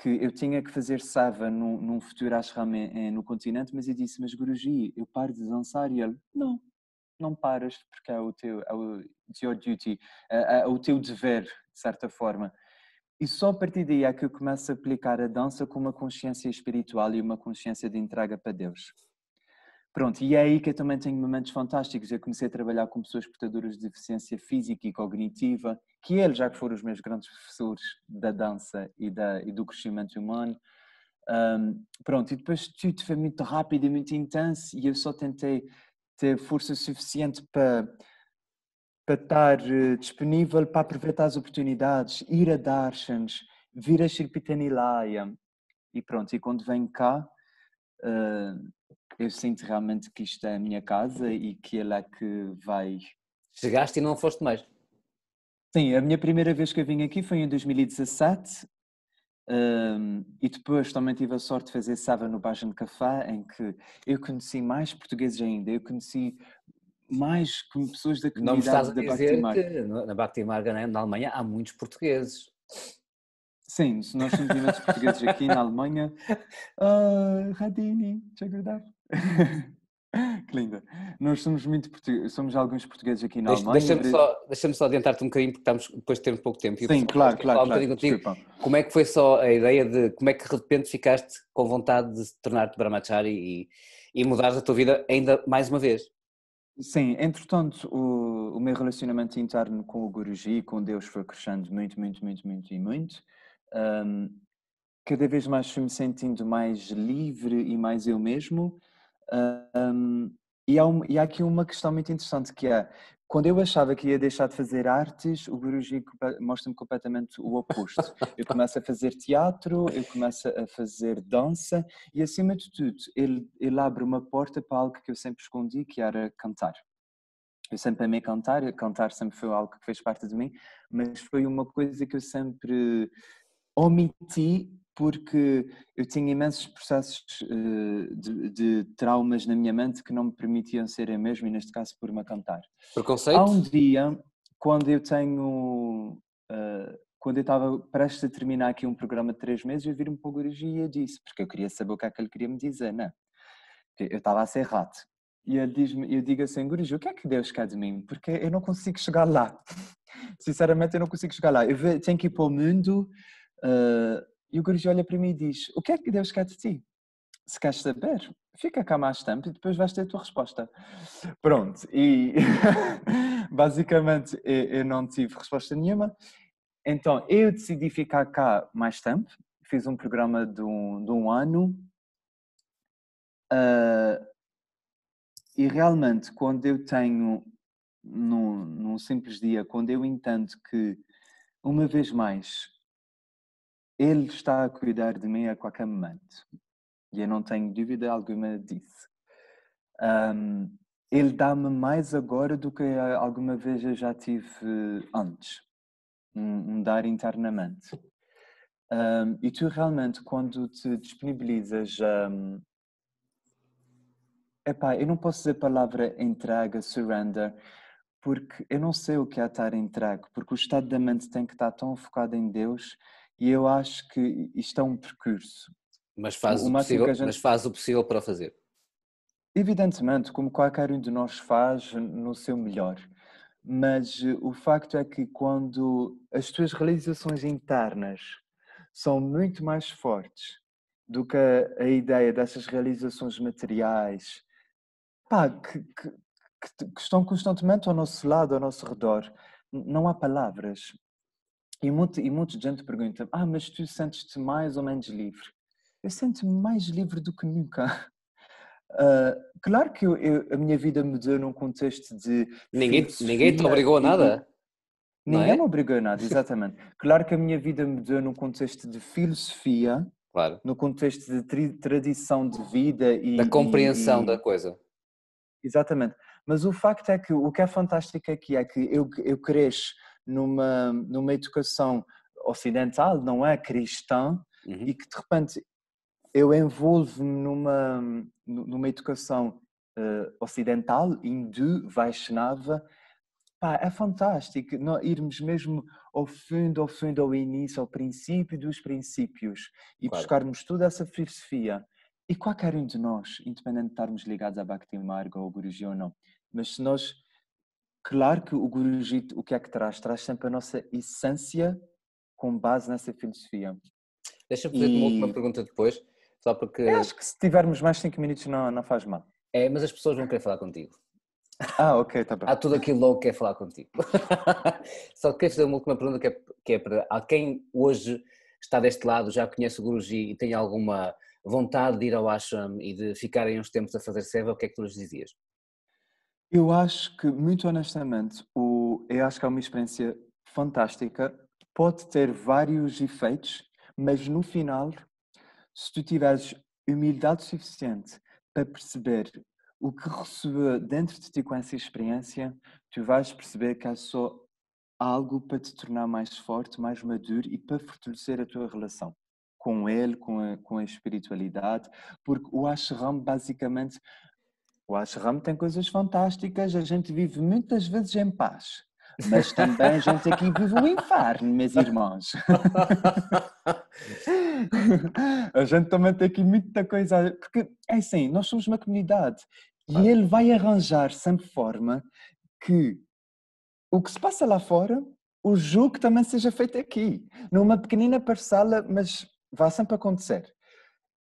que eu tinha que fazer Sava num futuro ashram no continente, mas eu disse, mas Guruji, eu paro de dançar? E ele, não, não paras, porque it's your duty, é o teu dever, de certa forma. E só a partir daí é que eu começo a aplicar a dança com uma consciência espiritual e uma consciência de entrega para Deus. Pronto, e é aí que eu também tenho momentos fantásticos. Eu comecei a trabalhar com pessoas portadoras de deficiência física e cognitiva, que eles já foram os meus grandes professores da dança e do crescimento humano. Pronto, e depois tudo foi muito rápido e muito intenso e eu só tentei ter força suficiente para estar disponível para aproveitar as oportunidades, ir a darshans, vir a Shilpita Nilaya e pronto, e quando venho cá eu sinto realmente que isto é a minha casa e que ele é que vai... Chegaste e não foste mais. Sim, a minha primeira vez que eu vim aqui foi em 2017 e depois também tive a sorte de fazer Sava no Bajan Café, em que eu conheci mais portugueses ainda, eu conheci mais pessoas da Não me estás comunidade a da dizer Bhakti. que na Bhakti Marga, na Alemanha, há muitos portugueses. Sim, nós somos imensos portugueses aqui na Alemanha. Radini, desagradar. Que linda. Nós somos somos alguns portugueses aqui na Alemanha. Deixa-me só adiantar-te um bocadinho, porque estamos depois de ter um pouco de tempo e o Sim, pessoal depois claro, quer claro, falar um claro. bocadinho contigo. Desculpa. Como é que foi só a ideia de como é que de repente ficaste com vontade de tornar-te Brahmachari e mudares a tua vida ainda mais uma vez? Sim, entretanto, o meu relacionamento interno com o Guruji, com Deus, foi crescendo muito, muito, muito, muito e muito. Ahm, Cada vez mais fui me sentindo mais livre e mais eu mesmo. Ahm, e há aqui uma questão muito interessante que é, quando eu achava que ia deixar de fazer artes, o Guruji mostra-me completamente o oposto. Eu começo a fazer teatro, eu começo a fazer dança e, acima de tudo, ele abre uma porta para algo que eu sempre escondi, que era cantar. Eu sempre amei cantar, cantar sempre foi algo que fez parte de mim, mas foi uma coisa que eu sempre omiti porque eu tinha imensos processos de traumas na minha mente que não me permitiam ser eu mesmo e neste caso por me a cantar. Há Preconceito? um dia, quando eu tenho, quando eu estava prestes a terminar aqui um programa de 3 meses, eu viro-me para o Guruji e eu disse, porque eu queria saber o que é que ele queria me dizer, né? Porque eu estava a ser rato. E ele diz-me, eu digo assim, Guruji, o que é que Deus quer de mim? Porque eu não consigo chegar lá. Sinceramente, eu não consigo chegar lá. Tenho que ir para o mundo. E o Guruji olha para mim e diz, o que é que Deus quer de ti? Se queres saber, fica cá mais tempo e depois vais ter a tua resposta. Pronto, e basicamente eu não tive resposta nenhuma. Então eu decidi ficar cá mais tempo. Fiz um programa de um ano. E realmente, quando eu tenho, num simples dia, quando eu entendo que, uma vez mais, Ele está a cuidar de mim a qualquer momento, e eu não tenho dúvida alguma disso, Ele dá-me mais agora do que alguma vez eu já tive antes, um dar internamente. E tu realmente, quando te disponibilizas, epá, eu não posso dizer a palavra entrega, surrender, porque eu não sei o que é estar entregue, porque o estado da mente tem que estar tão focado em Deus e eu acho que isto é um percurso. Mas O máximo que a mas gente, faz o possível para o fazer. evidentemente, como qualquer um de nós faz no seu melhor, mas o facto é que quando as tuas realizações internas são muito mais fortes do que a ideia dessas realizações materiais, pá, que estão constantemente ao nosso lado, ao nosso redor. Não há palavras. E muita gente pergunta, mas tu sentes-te mais ou menos livre? Eu sinto-me mais livre do que nunca. Claro que a minha vida mudou num contexto de Ninguém te filosofia obrigou a e nada, não ninguém me é? obrigou a nada, exatamente. Claro que a minha vida mudou num contexto de filosofia, Claro. no contexto de tradição de vida Da compreensão da e coisa. exatamente. Mas o facto é que o que é fantástico aqui é que eu cresço numa educação ocidental, não é cristã, Uhum. e que de repente eu envolvo-me numa educação ocidental, hindu, Vaishnava. Pá, é fantástico irmos mesmo ao fundo, ao início, ao princípio dos princípios e Claro. buscarmos toda essa filosofia. E qualquer um de nós, independente de estarmos ligados a Bhakti Marga ou ao Guruji ou não, mas se nós, claro que o Guruji, o que é que traz? Traz sempre a nossa essência com base nessa filosofia. Deixa-me fazer-te uma última E pergunta depois, só eu porque. acho que se tivermos mais 5 minutos não faz mal. Mas as pessoas vão querer falar contigo. Ok, está bem. Há tudo aquilo louco que quer falar contigo. Só queria fazer uma última pergunta que é para quem hoje está deste lado, já conhece o Guruji e tem alguma vontade de ir ao ashram e de ficarem uns tempos a fazer seva, o que é que tu lhes dizias? Eu acho que, muito honestamente, eu acho que é uma experiência fantástica. Pode ter vários efeitos, mas no final, se tu tiveres humildade suficiente para perceber o que recebeu dentro de ti com essa experiência, tu vais perceber que é só algo para te tornar mais forte, mais maduro e para fortalecer a tua relação com ele, com a espiritualidade, porque o ashram basicamente o ashram tem coisas fantásticas, a gente vive muitas vezes em paz, mas também a gente aqui vive o inferno, meus irmãos. A gente também tem aqui muita coisa, porque é assim, nós somos uma comunidade e Claro, ele vai arranjar sempre forma que o que se passa lá fora, o jogo também seja feito aqui, numa pequenina parcela, mas vai sempre acontecer.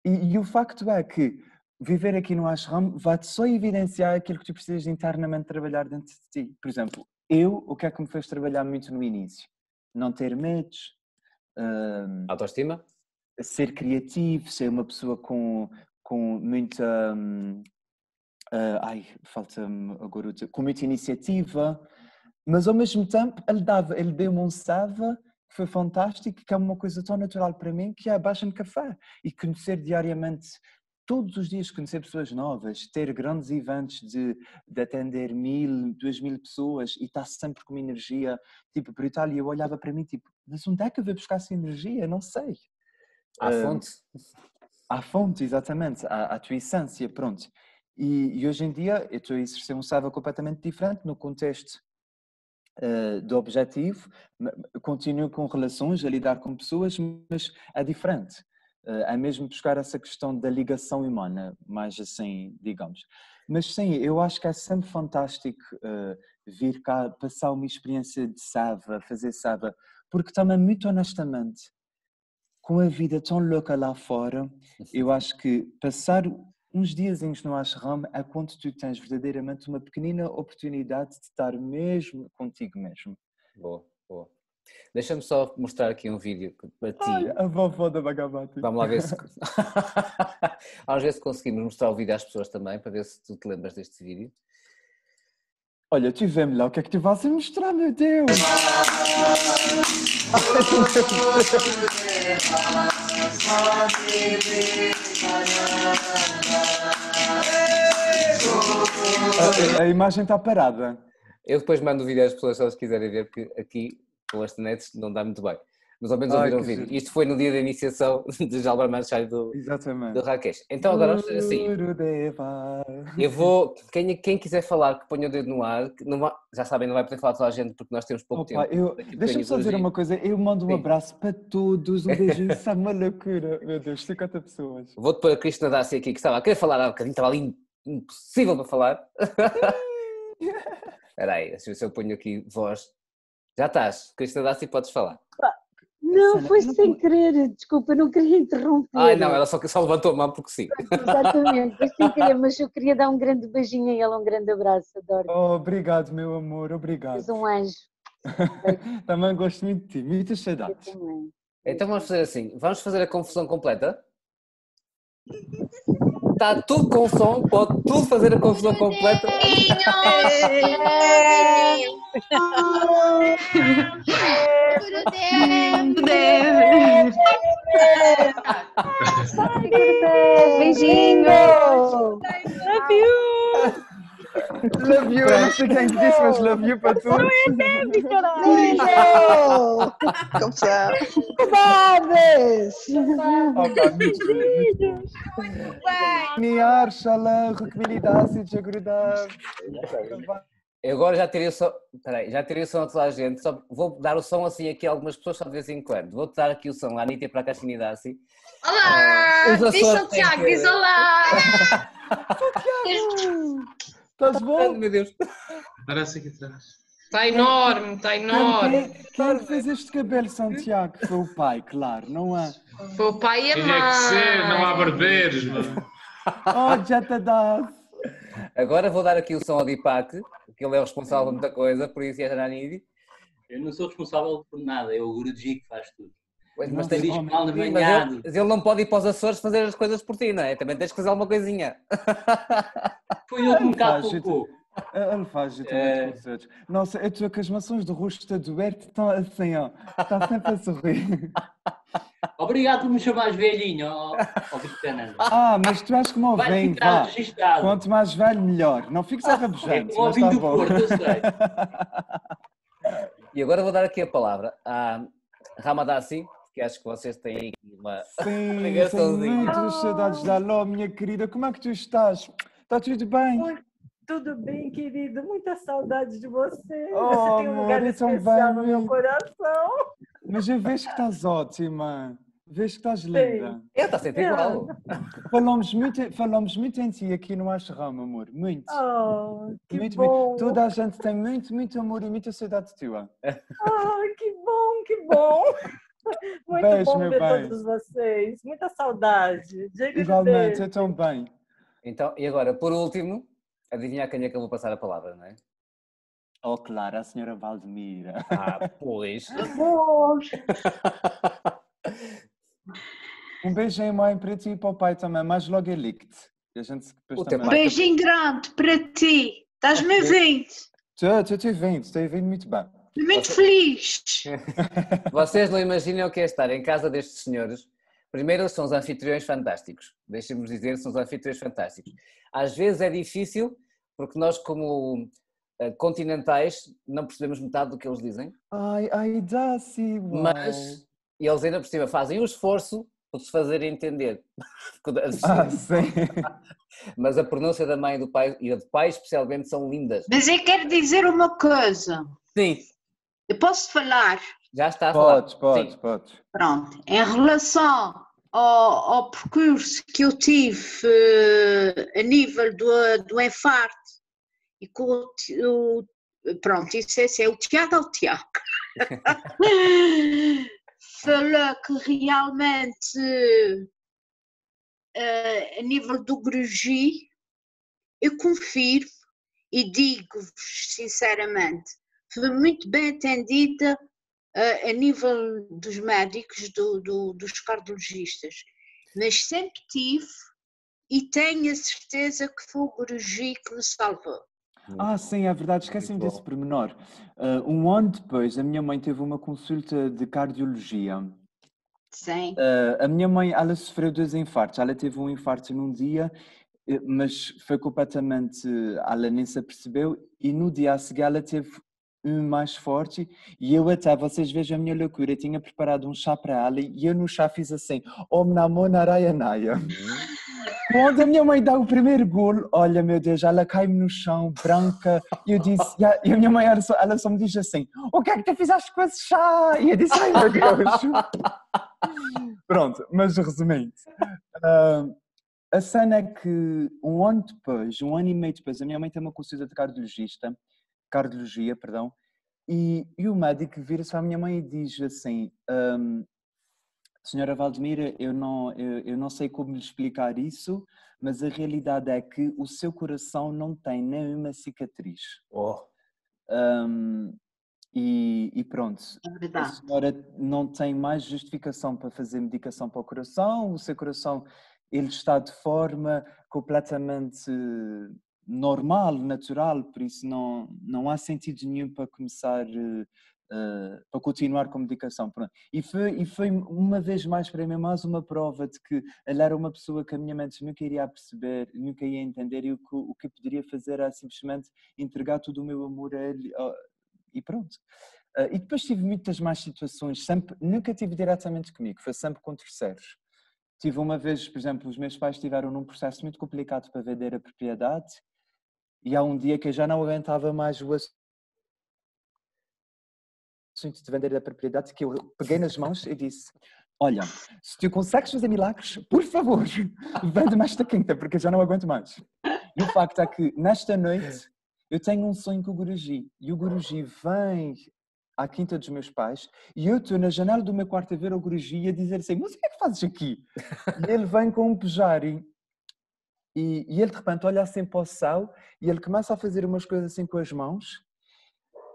E o facto é que viver aqui no ashram vai-te só evidenciar aquilo que tu precisas de internamente trabalhar dentro de ti. Por exemplo, o que é que me fez trabalhar muito no início? Não ter medos, hum, autoestima? ser criativo, ser uma pessoa com muita... falta-me agora com muita iniciativa, mas ao mesmo tempo ele deu-me um seva que foi fantástico, que é uma coisa tão natural para mim, que é a baixa no café. E conhecer diariamente, todos os dias conhecer pessoas novas, ter grandes eventos de atender 1000, 2000 pessoas e estar sempre com uma energia tipo brutal. E eu olhava para mim tipo, mas onde é que eu vou buscar essa energia? Não sei. À fonte? À fonte, exatamente, à tua essência, pronto. E hoje em dia eu estou a exercer um seva completamente diferente no contexto do objetivo, continuo com relações, a lidar com pessoas, mas é diferente. É mesmo buscar essa questão da ligação humana, mais assim, digamos. Mas sim, eu acho que é sempre fantástico vir cá, passar uma experiência de Sava, fazer Sava, porque também, muito honestamente, com a vida tão louca lá fora, eu acho que passar uns diazinhos no ashram é quando tu tens verdadeiramente uma pequenina oportunidade de estar mesmo contigo mesmo. Boa, boa. Deixa-me só mostrar aqui um vídeo para ti. Ai, a vovó da Bhagavati. Vamos lá ver se... Vamos ver se conseguimos mostrar o vídeo às pessoas também, para ver se tu te lembras deste vídeo. Olha, tu vê-me lá, o que é que tu vais a mostrar, meu Deus? A imagem está parada. Eu depois mando o vídeo às pessoas se elas quiserem ver, porque aqui com as nets não dá muito bem. Mas ao menos ouviram o vídeo. Giro. Isto foi no dia da iniciação de Jalbar Manchai do Rakesh. Então agora vamos fazer assim. Eu vou, quem quiser falar que ponha o dedo no ar, que não vai, já sabem, não vai poder falar toda a gente porque nós temos pouco tempo. Deixa-me só dizer uma coisa, eu mando um abraço para todos, um beijinho, isso é uma loucura. Meu Deus, 50 pessoas. Vou-te pôr a Cristina Dassi aqui, que estava a querer falar há um bocadinho, estava ali impossível para falar. Espera aí, deixa eu ver se eu ponho aqui voz. Já estás, Cristina Dassi, podes falar. Não, foi sem querer, desculpa, não queria interromper. Ai não, ela só levantou a mão porque sim. Exatamente, foi sem querer, mas eu queria dar um grande beijinho a ela, um grande abraço, adoro. Oh, obrigado, meu amor, obrigado. És um anjo. Também gosto muito de ti, muitas saudades. Eu também. Então vamos fazer assim, vamos fazer a confusão completa? Está tudo com som, pode tudo fazer a confusão completa. Beijinho! Love you! Love you, eu não sei quem disse, mas love you para todos. Beijo! Como ça? Saudades! Niar, Shalom, Rukminidasi, Jagrudav. Eu agora já tirei o som. Peraí, já tirei o som a toda a gente. Só vou dar o som assim aqui a algumas pessoas só de vez em quando. Vou-te dar aqui o som à Anitta para a Caxinidasi. Olá! Diz Santiago, diz olá! Estás bom? Meu Deus. Parece aqui atrás. Está enorme, está enorme. Quem fez este cabelo, Santiago? Foi o pai, claro, não é? Foi o pai e a mãe. Tinha que ser, não há barbeiros, mano. Oh, já te dá. Agora vou dar aqui o som ao Deepak, que ele é o responsável por muita coisa, por isso é a Jananidi. Eu não sou responsável por nada, é o Guruji que faz tudo. Mas Tem tens, diz mal de mas manhã. ele não pode ir para os Açores fazer as coisas por ti, não é? Também tens que fazer alguma coisinha. Foi eu que me Faz, calculou. Ele faz justamente com os outros. Nossa, eu estou com as maçãs do rosto do Bert, estão assim, ó. Está sempre a sorrir. Obrigado por me chamares velhinho, ó Cristiano. Mas tu és como o Vai vem, ficar vá. registado. Quanto mais velho, melhor. Não fiques É arrabujante, como o mas vinho está do bom. Porto, eu sei. E agora vou dar aqui a palavra à Ramadassi, que acho que vocês têm aqui uma Sim, ligaçãozinha. tenho muitas saudades da Ló, minha querida. Como é que tu estás? Está tudo bem? Tudo bem, querido? Muita saudade de você. Oh, Você tem um lugar amor, eu especial também. no meu coração. Mas eu vejo que estás ótima. Vejo que estás linda. Está sempre igual. Falamos muito em ti aqui no Ashram, amor. Muito. Oh, que Muito, bom. muito. Toda a gente tem muito, muito amor e muita saudade tua. Que bom, que bom. Muito Beijo, bom meu ver bem. todos vocês. Muita saudade. Diga Igualmente, eu também. Então, e agora, por último, adivinhar quem é que eu vou passar a palavra, não é? Oh, claro, a senhora Valdemira. Pois. Um beijinho, mãe, para ti e para o pai também, mas logo é likt. E a gente depois O teu também... pai- Beijinho grande para ti. Estás-me a ver? Estou vindo muito bem. Estou muito feliz. Vocês não imaginam o que é estar em casa destes senhores. Primeiro, são os anfitriões fantásticos. Deixem-me dizer, são os anfitriões fantásticos. Às vezes é difícil, porque nós, como continentais, não percebemos metade do que eles dizem. Ai, Daci, uau. Mas eles ainda por cima fazem o esforço por se fazerem entender. Sim. Mas a pronúncia da mãe e do pai, e a do pai especialmente, são lindas. Mas eu quero dizer uma coisa. Sim, Eu posso falar? já está a falar. Podes. Pronto. Em relação ao percurso que eu tive a nível do infarto e com pronto, isso é o Tiago ao Tiago. Falou que realmente a nível do Grugi, eu confirmo e digo-vos sinceramente, fui muito bem atendida a nível dos médicos, dos cardiologistas, mas sempre tive e tenho a certeza que foi o Grugi que me salvou. Sim, é verdade, esqueci-me desse pormenor. Um ano depois, a minha mãe teve uma consulta de cardiologia. Sim. A minha mãe, ela sofreu 2 infartos. Ela teve um infarto num dia, mas foi completamente... Ela nem se apercebeu, e no dia a seguir ela teve um mais forte, e eu até, vocês vejam a minha loucura, eu tinha preparado um chá para ela, e eu no chá fiz assim, Om Namo Narayanaya. Quando a minha mãe dá o primeiro golo, olha meu Deus, ela cai-me no chão, branca, e eu disse, e a minha mãe ela só me diz assim, o que é que tu fizeste com esse chá? E eu disse, ai meu Deus. Pronto, mas resumindo, a cena é que um ano e meio depois, a minha mãe tem uma consulta de cardiologia, perdão, e o médico vira-se para a minha mãe e diz assim, Senhora Valdemira, eu não sei como lhe explicar isso, mas a realidade é que o seu coração não tem nenhuma cicatriz. E pronto, É a senhora não tem mais justificação para fazer medicação para o coração, o seu coração ele está de forma completamente normal, natural, por isso não há sentido nenhum para começar, para continuar com medicação. E foi uma vez mais para mim mais uma prova de que ela era uma pessoa que a minha mente nunca iria perceber, nunca ia entender, e o que eu poderia fazer era simplesmente entregar todo o meu amor a ele. E pronto. E depois tive muitas mais situações, nunca tive diretamente comigo, foi sempre com terceiros. Tive uma vez, por exemplo, os meus pais estiveram num processo muito complicado para vender a propriedade, e há um dia que eu já não aguentava mais o assunto de vender a propriedade, que eu peguei nas mãos e disse, olha, se tu consegues fazer milagres, por favor, vende-me esta quinta, porque eu já não aguento mais. E o facto é que, nesta noite, eu tenho um sonho com o Guruji, e o Guruji vem à quinta dos meus pais, e eu estou na janela do meu quarto a ver o Guruji e a dizer assim, mas o que é que fazes aqui? E ele vem com um pujari, e ele de repente olha assim para o céu, e ele começa a fazer umas coisas assim com as mãos,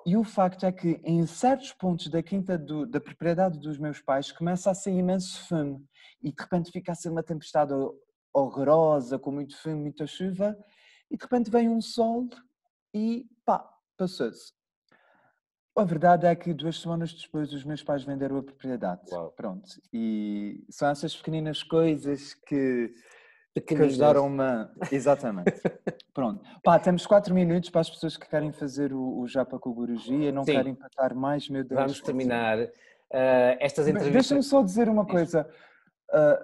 e o facto é que em certos pontos da quinta da propriedade dos meus pais começa a sair imenso fumo, e de repente fica a ser uma tempestade horrorosa, com muito fumo, muita chuva, e de repente vem um sol e pá, passou-se. A verdade é que 2 semanas depois os meus pais venderam a propriedade. Uau. Pronto. E são essas pequeninas coisas que ajudaram-me a... Exatamente. Pronto. Pá, temos 4 minutos para as pessoas que querem fazer o Japa com o Guruji e não querem empatar mais, meu Deus. Vamos terminar estas entrevistas. Deixa-me só dizer uma coisa.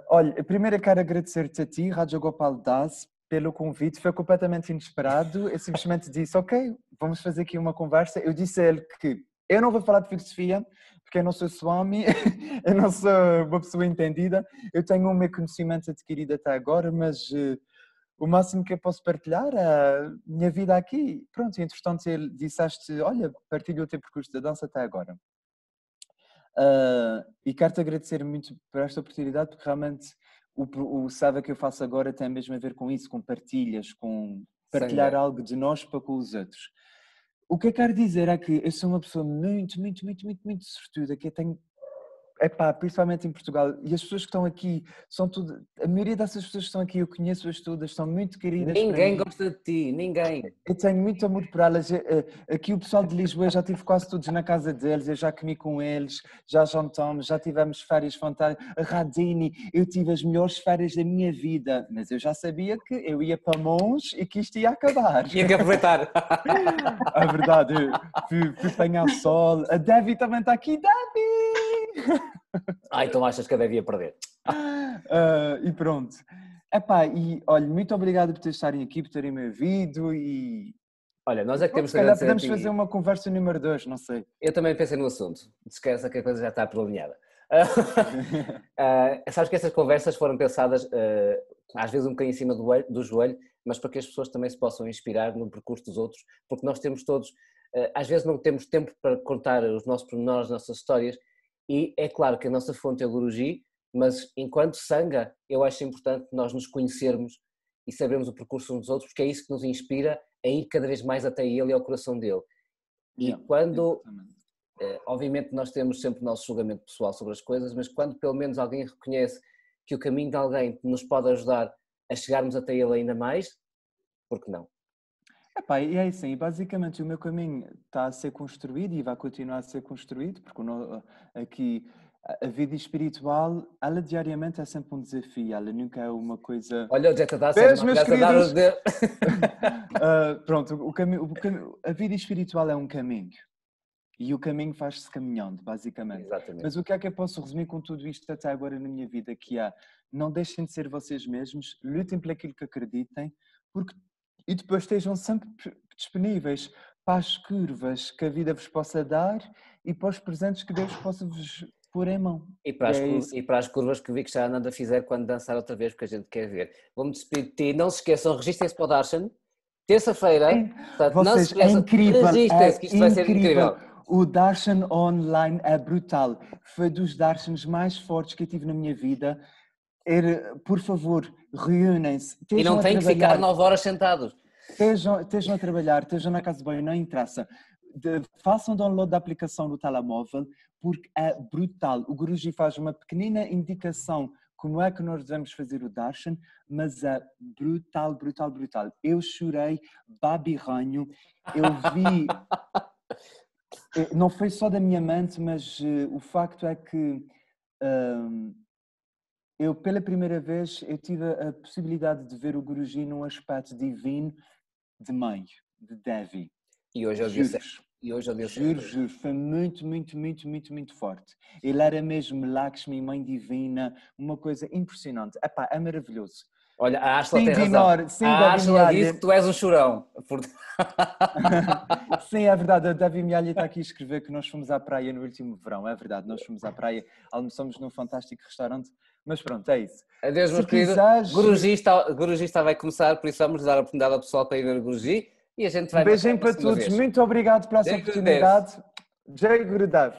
Olha, primeiro eu quero agradecer-te a ti, Rádio Gopal Das, pelo convite, foi completamente inesperado. Eu simplesmente disse, ok, vamos fazer aqui uma conversa. Eu disse a ele que eu não vou falar de filosofia, porque eu não sou Swami, eu não sou uma pessoa entendida, eu tenho o meu conhecimento adquirido até agora, mas o máximo que eu posso partilhar é a minha vida aqui. Pronto, e entretanto ele disseste, olha, partilha o teu percurso da dança até agora. E quero-te agradecer muito por esta oportunidade, porque realmente o Sava que eu faço agora tem mesmo a ver com isso, com partilhas, com partilhar algo de nós para com os outros. O que eu quero dizer é que eu sou uma pessoa muito sortuda, que eu tenho, principalmente em Portugal, e as pessoas que estão aqui são tudo, a maioria dessas pessoas que estão aqui eu conheço-as todas, são muito queridas. Ninguém gosta de ti, ninguém. Eu tenho muito amor por elas. Aqui o pessoal de Lisboa, eu já estive quase todos na casa deles, eu já comi com eles, já jantamos, já tivemos férias fantásticas. A Radini, eu tive as melhores férias da minha vida, mas eu já sabia que eu ia para Mons e que isto ia acabar. Tinha que aproveitar. A verdade, fui apanhar sol. A Devi também está aqui, Devi! Então achas que a Devi ia perder? E pronto. E olha, muito obrigado por estarem aqui, por terem me ouvido e... Olha, nós é que temos que agradecer. Podemos fazer uma conversa número 2, não sei. Eu também pensei no assunto. Esquece que a coisa já está preliminada. Sabes que essas conversas foram pensadas às vezes um bocadinho em cima do joelho, mas para que as pessoas também se possam inspirar no percurso dos outros, porque nós temos todos, às vezes não temos tempo para contar os nossos pormenores, as nossas histórias, e é claro que a nossa fonte é o Guruji, mas enquanto Sangha, eu acho importante nós nos conhecermos e sabermos o percurso uns dos outros, porque é isso que nos inspira a ir cada vez mais até ele e ao coração dele. E quando, obviamente nós temos sempre o nosso julgamento pessoal sobre as coisas, mas quando pelo menos alguém reconhece que o caminho de alguém nos pode ajudar a chegarmos até ele ainda mais, por que não? Epá, e é assim, basicamente o meu caminho está a ser construído e vai continuar a ser construído, porque aqui a vida espiritual, ela diariamente é sempre um desafio, ela nunca é uma coisa... Olha, o Jetta dá Vês, meus a dar queridos? o dedo. Pronto, a vida espiritual é um caminho. E o caminho faz-se caminhando, basicamente. Exatamente. Mas o que é que eu posso resumir com tudo isto até agora na minha vida? Que é, não deixem de ser vocês mesmos, lutem por aquilo que acreditem, e depois estejam sempre disponíveis para as curvas que a vida vos possa dar e para os presentes que Deus possa vos pôr em mão. E para as curvas que vi que já a Nanda fizer quando dançar outra vez, porque a gente quer ver. Vou-me despedir de ti. Não se esqueçam, registrem-se para o Darshan. Terça-feira. Vocês, é incrível. Registrem-se, que isto vai ser incrível. O Darshan online é brutal. Foi dos Darshans mais fortes que eu tive na minha vida. Por favor, reúnem-se. E não têm que ficar 9 horas sentados. Estejam a trabalhar, estejam na casa de banho, não interessa. Façam download da aplicação no telemóvel, porque é brutal. O Guruji faz uma pequenina indicação como é que nós devemos fazer o Darshan, mas é brutal, brutal, brutal. Eu chorei, babirranho, eu vi... Não foi só da minha mente, mas o facto é que eu, pela primeira vez, eu tive a possibilidade de ver o Guruji num aspecto divino de mãe, de Devi. E hoje eu disse. Juro, foi muito, muito, muito, muito, muito forte. Ele era mesmo Lakshmi, mãe divina, uma coisa impressionante. Epá, é maravilhoso. Olha, a Ashla tem razão. A Ashla diz que tu és um chorão. Sim, é verdade. A Devi Mialha está aqui a escrever que nós fomos à praia no último verão. É verdade, nós fomos à praia, almoçamos num fantástico restaurante. Mas pronto, é isso. Adeus, meus queridos. Guruji vai começar, por isso vamos dar a oportunidade ao pessoal para ir ver o Guruji. E a gente vai... Um beijinho para todos. Muito obrigado pela essa oportunidade. Jai Gurudev.